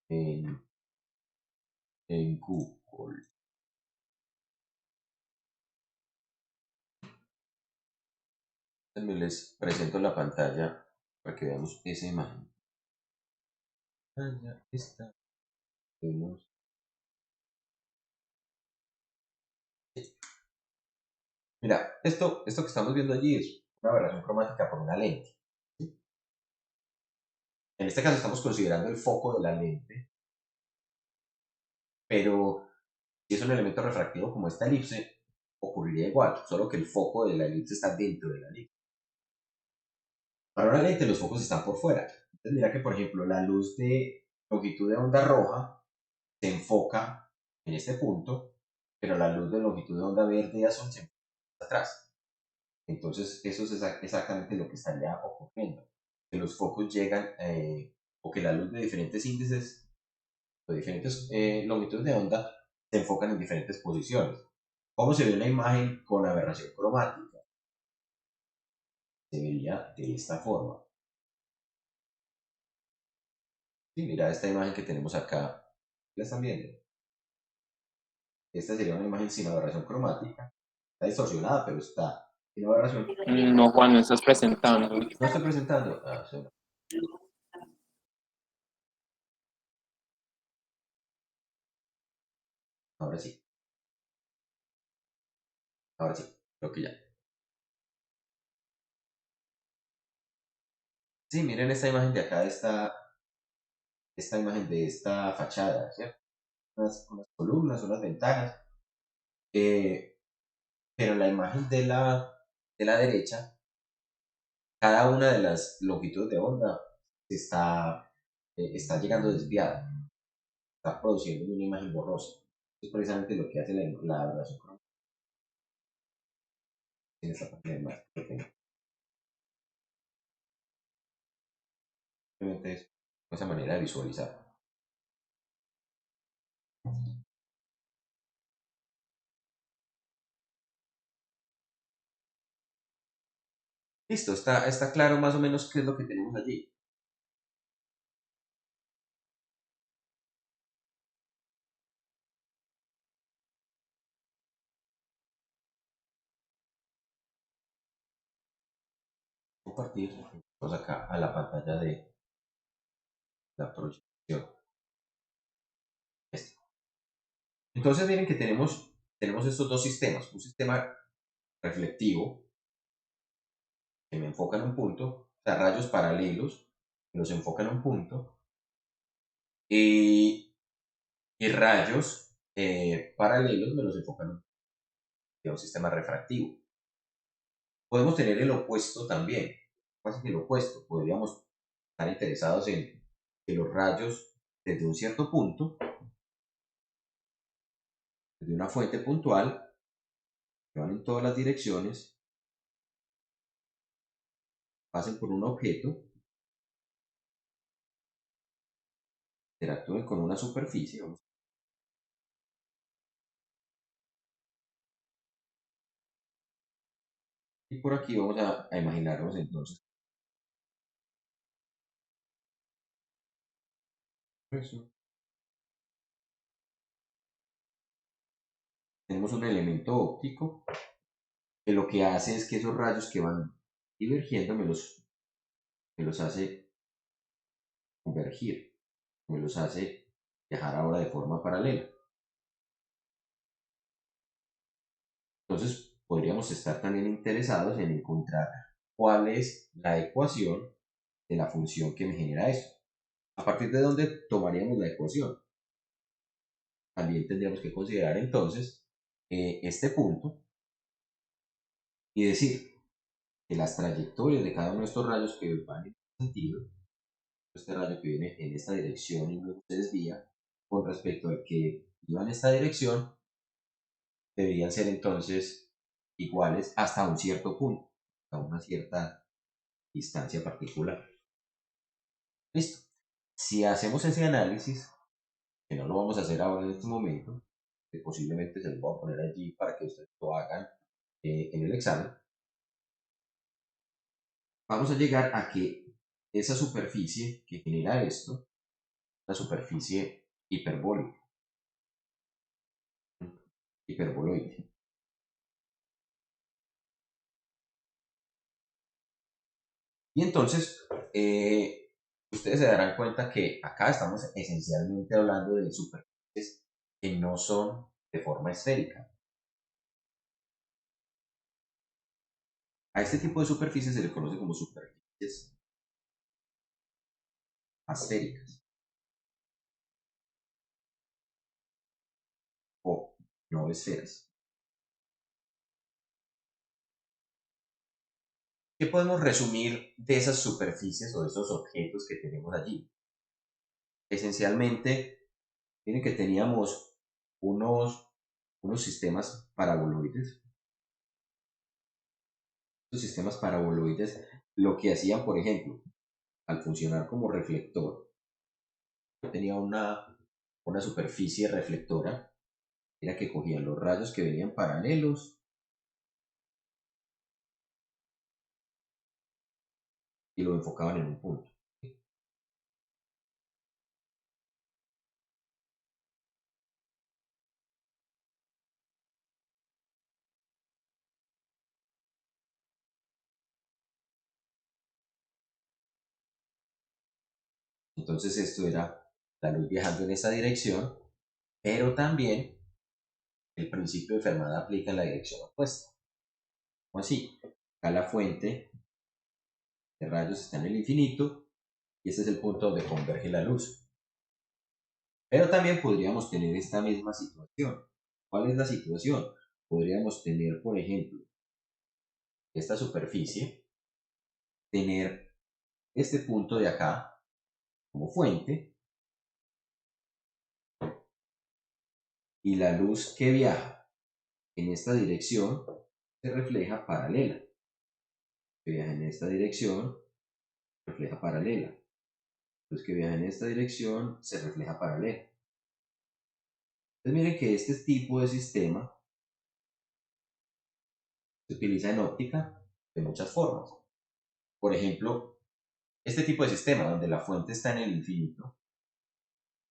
en, en Google. También les presento la pantalla para que veamos esa imagen. Ya está. Vemos. Mira, esto que estamos viendo allí es una aberración cromática por una lente. ¿Sí? En este caso estamos considerando el foco de la lente, pero si es un elemento refractivo como esta elipse, ocurriría igual, solo que el foco de la elipse está dentro de la elipse. Para una lente los focos están por fuera. Entonces mira que, por ejemplo, la luz de longitud de onda roja se enfoca en este punto, pero la luz de longitud de onda verde y azul se enfoca atrás. Entonces, eso es exactamente lo que estaría ocurriendo. Que los focos llegan, o que la luz de diferentes índices, de diferentes longitudes de onda, se enfocan en diferentes posiciones. ¿Cómo se ve una imagen con aberración cromática? Se vería de esta forma. Sí, mira esta imagen que tenemos acá. ¿La están viendo? Esta sería una imagen sin aberración cromática. Está distorsionada, pero está sin aberración. No, Juan, no estás presentando. No estoy presentando. Ah, sí. Ahora sí. Ahora sí. Creo que ya. Sí, miren esta imagen de acá, esta imagen de esta fachada, ¿cierto? Unas columnas, unas ventanas. Eh, pero la imagen de la derecha, cada una de las longitudes de onda está llegando desviada, está produciendo una imagen borrosa. Es precisamente lo que hace la aberración cromática. en esta página de más que tengo. Simplemente es esa manera de visualizar. Listo, está claro más o menos qué es lo que tenemos allí. Compartir, vamos acá a la pantalla de la proyección. Entonces miren que tenemos estos dos sistemas, un sistema reflectivo que me enfoca en un punto, o sea, rayos paralelos que los enfocan en un punto, y rayos paralelos me los enfocan en un sistema refractivo. Podemos tener el opuesto también. Pasa que el opuesto, podríamos estar interesados en que los rayos desde un cierto punto, desde una fuente puntual, que van en todas las direcciones, pasen por un objeto, interactúen con una superficie. Y por aquí vamos a imaginarnos entonces eso. Tenemos un elemento óptico que lo que hace es que esos rayos que van divergiendo me los hace convergir, me los hace viajar ahora de forma paralela. Entonces podríamos estar también interesados en encontrar cuál es la ecuación de la función que me genera esto. ¿A partir de dónde tomaríamos la ecuación? También tendríamos que considerar entonces este punto y decir que las trayectorias de cada uno de estos rayos que van en este sentido, este rayo que viene en esta dirección y luego se desvía, con respecto al que iba en esta dirección, deberían ser entonces iguales hasta un cierto punto, hasta una cierta distancia particular. Listo. Si hacemos ese análisis, que no lo vamos a hacer ahora en este momento, que posiblemente se lo voy a poner allí para que ustedes lo hagan en el examen, vamos a llegar a que esa superficie que genera esto, la superficie hiperbólica, hiperboloide. Y entonces, ustedes se darán cuenta que acá estamos esencialmente hablando de superficies que no son de forma esférica. A este tipo de superficies se le conoce como superficies asféricas o no esferas. ¿Qué podemos resumir de esas superficies o de esos objetos que tenemos allí? Esencialmente, miren que teníamos unos sistemas paraboloides. Estos sistemas paraboloides lo que hacían, por ejemplo, al funcionar como reflector, tenía una superficie reflectora, era que cogían los rayos que venían paralelos y lo enfocaban en un punto. Entonces esto era la luz viajando en esa dirección, pero también el principio de Fermat aplica en la dirección opuesta. ¿Cómo así? Acá la fuente de rayos está en el infinito y este es el punto donde converge la luz. Pero también podríamos tener esta misma situación. ¿Cuál es la situación? Podríamos tener, por ejemplo, esta superficie, tener este punto de acá como fuente y la luz que viaja en esta dirección se refleja paralela. Que viaja en esta dirección, refleja paralela. Entonces que viaja en esta dirección, se refleja paralela. Entonces miren que este tipo de sistema se utiliza en óptica de muchas formas. Por ejemplo, este tipo de sistema donde la fuente está en el infinito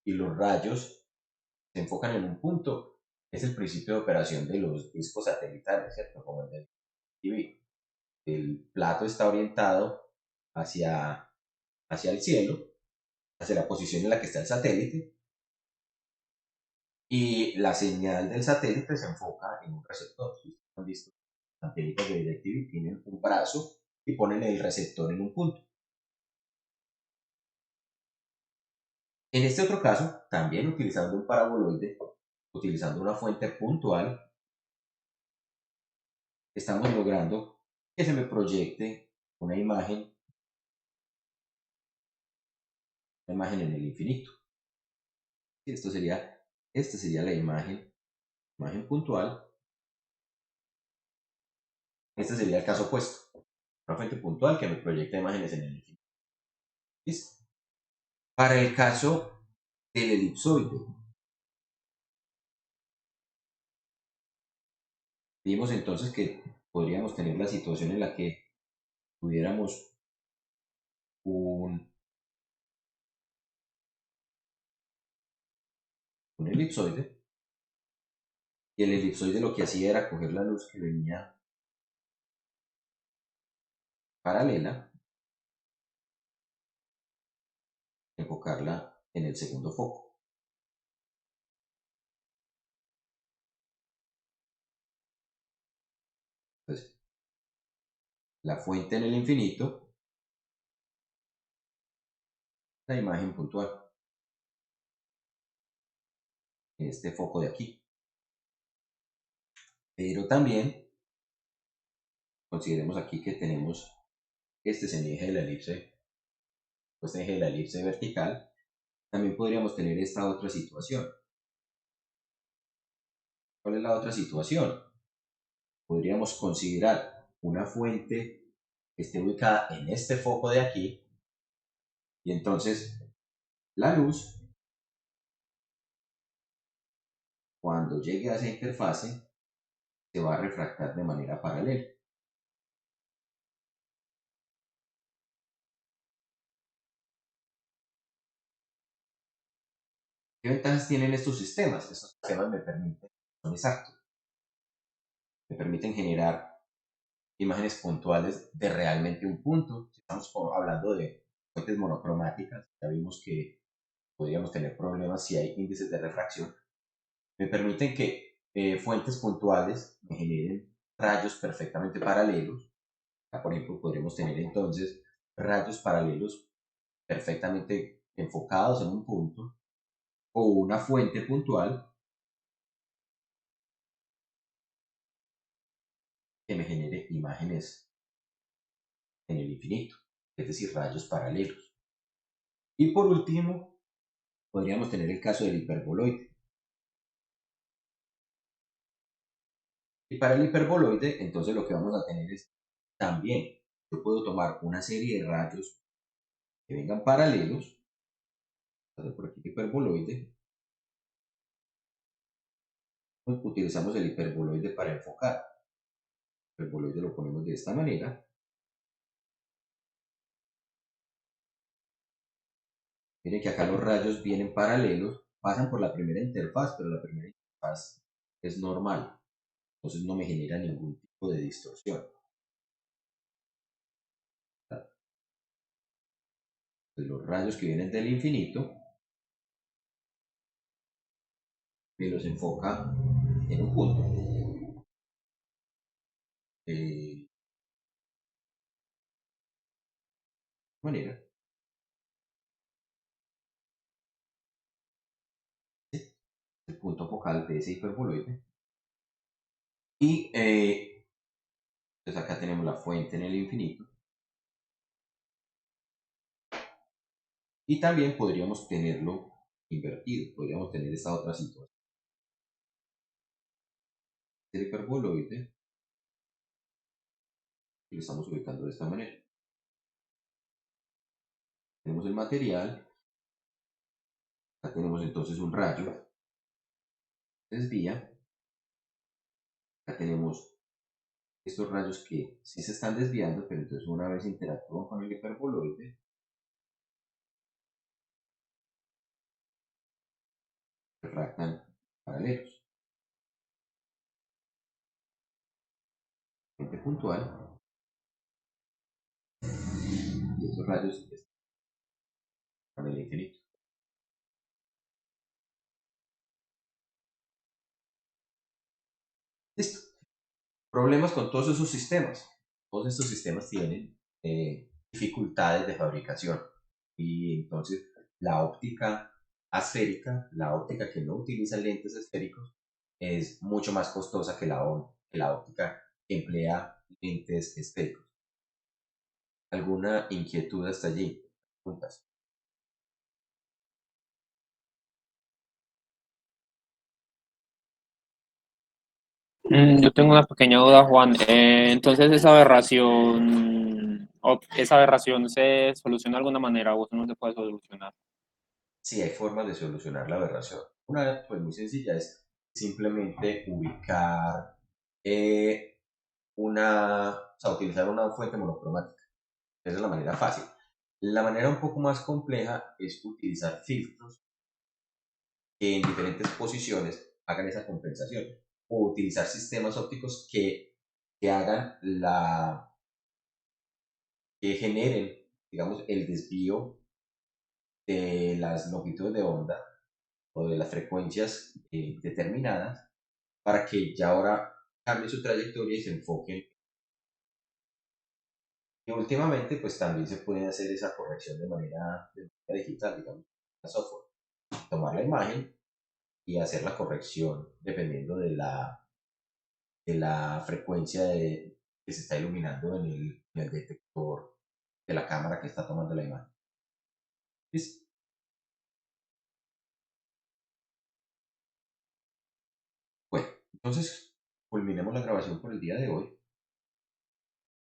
y los rayos se enfocan en un punto, es el principio de operación de los discos satelitales, ¿cierto? Como el del TV. El plato está orientado hacia, hacia el cielo, hacia la posición en la que está el satélite, y la señal del satélite se enfoca en un receptor. Si ustedes han visto, los satélites de DirecTV tienen un brazo y ponen el receptor en un punto. En este otro caso, también utilizando un paraboloide, utilizando una fuente puntual, estamos logrando que se me proyecte una imagen en el infinito. Y esta sería la imagen puntual. Este sería el caso opuesto, una fuente puntual que me proyecta imágenes en el infinito. ¿Listo? Para el caso del elipsoide, vimos entonces que podríamos tener la situación en la que tuviéramos un elipsoide, y el elipsoide lo que hacía era coger la luz que venía paralela, enfocarla en el segundo foco. Entonces, la fuente en el infinito, la imagen puntual, en este foco de aquí. Pero también consideremos aquí que tenemos este semieje de la elipse, este eje de la elipse vertical. También podríamos tener esta otra situación. ¿Cuál es la otra situación? Podríamos considerar una fuente que esté ubicada en este foco de aquí, y entonces la luz, cuando llegue a esa interfase, se va a refractar de manera paralela. ¿Qué ventajas tienen estos sistemas? Estos sistemas son exactos, me permiten generar imágenes puntuales de realmente un punto. Si estamos hablando de fuentes monocromáticas, ya vimos que podríamos tener problemas si hay índices de refracción. Me permiten que fuentes puntuales me generen rayos perfectamente paralelos. Por ejemplo, podremos tener entonces rayos paralelos perfectamente enfocados en un punto, o una fuente puntual que me genere imágenes en el infinito, es decir, rayos paralelos. Y por último, podríamos tener el caso del hiperboloide. Y para el hiperboloide, entonces lo que vamos a tener es también, yo puedo tomar una serie de rayos que vengan paralelos, por aquí el hiperboloide, pues utilizamos el hiperboloide para enfocar. El hiperboloide lo ponemos de esta manera. Miren que acá los rayos vienen paralelos, pasan por la primera interfaz, pero la primera interfaz es normal, entonces no me genera ningún tipo de distorsión. Entonces, los rayos que vienen del infinito me los enfoca en un punto. De manera, ¿sí? El punto focal de ese hiperboloide. Y pues acá tenemos la fuente en el infinito. Y también podríamos tenerlo invertido, podríamos tener esta otra situación. El hiperboloide y lo estamos ubicando de esta manera. Tenemos el material, acá tenemos entonces un rayo, desvía, acá tenemos estos rayos que sí se están desviando, pero entonces una vez interactúan con el hiperboloide, refractan paralelos. Puntual, y esos rayos están en el infinito. Listo. Problemas con todos esos sistemas. Todos estos sistemas tienen dificultades de fabricación. Y entonces la óptica asférica, la óptica que no utiliza lentes esféricos, es mucho más costosa que la óptica que emplea lentes esféricos. ¿Alguna inquietud hasta allí? Preguntas. Yo tengo una pequeña duda, Juan. Entonces, esa aberración se soluciona de alguna manera o eso no se puede solucionar. Sí, hay formas de solucionar la aberración. Una, pues muy sencilla, es simplemente ubicar o sea, utilizar una fuente monocromática. Esa es la manera fácil. La manera un poco más compleja es utilizar filtros que en diferentes posiciones hagan esa compensación. O utilizar sistemas ópticos que hagan que generen, digamos, el desvío de las longitudes de onda o de las frecuencias determinadas para que ya ahora cambie su trayectoria y se enfoquen. Y últimamente, pues también se puede hacer esa corrección de manera digital, digamos, en software. Tomar la imagen y hacer la corrección dependiendo de la frecuencia que se está iluminando en el detector de la cámara que está tomando la imagen. ¿Listo? Bueno, entonces culminemos la grabación por el día de hoy.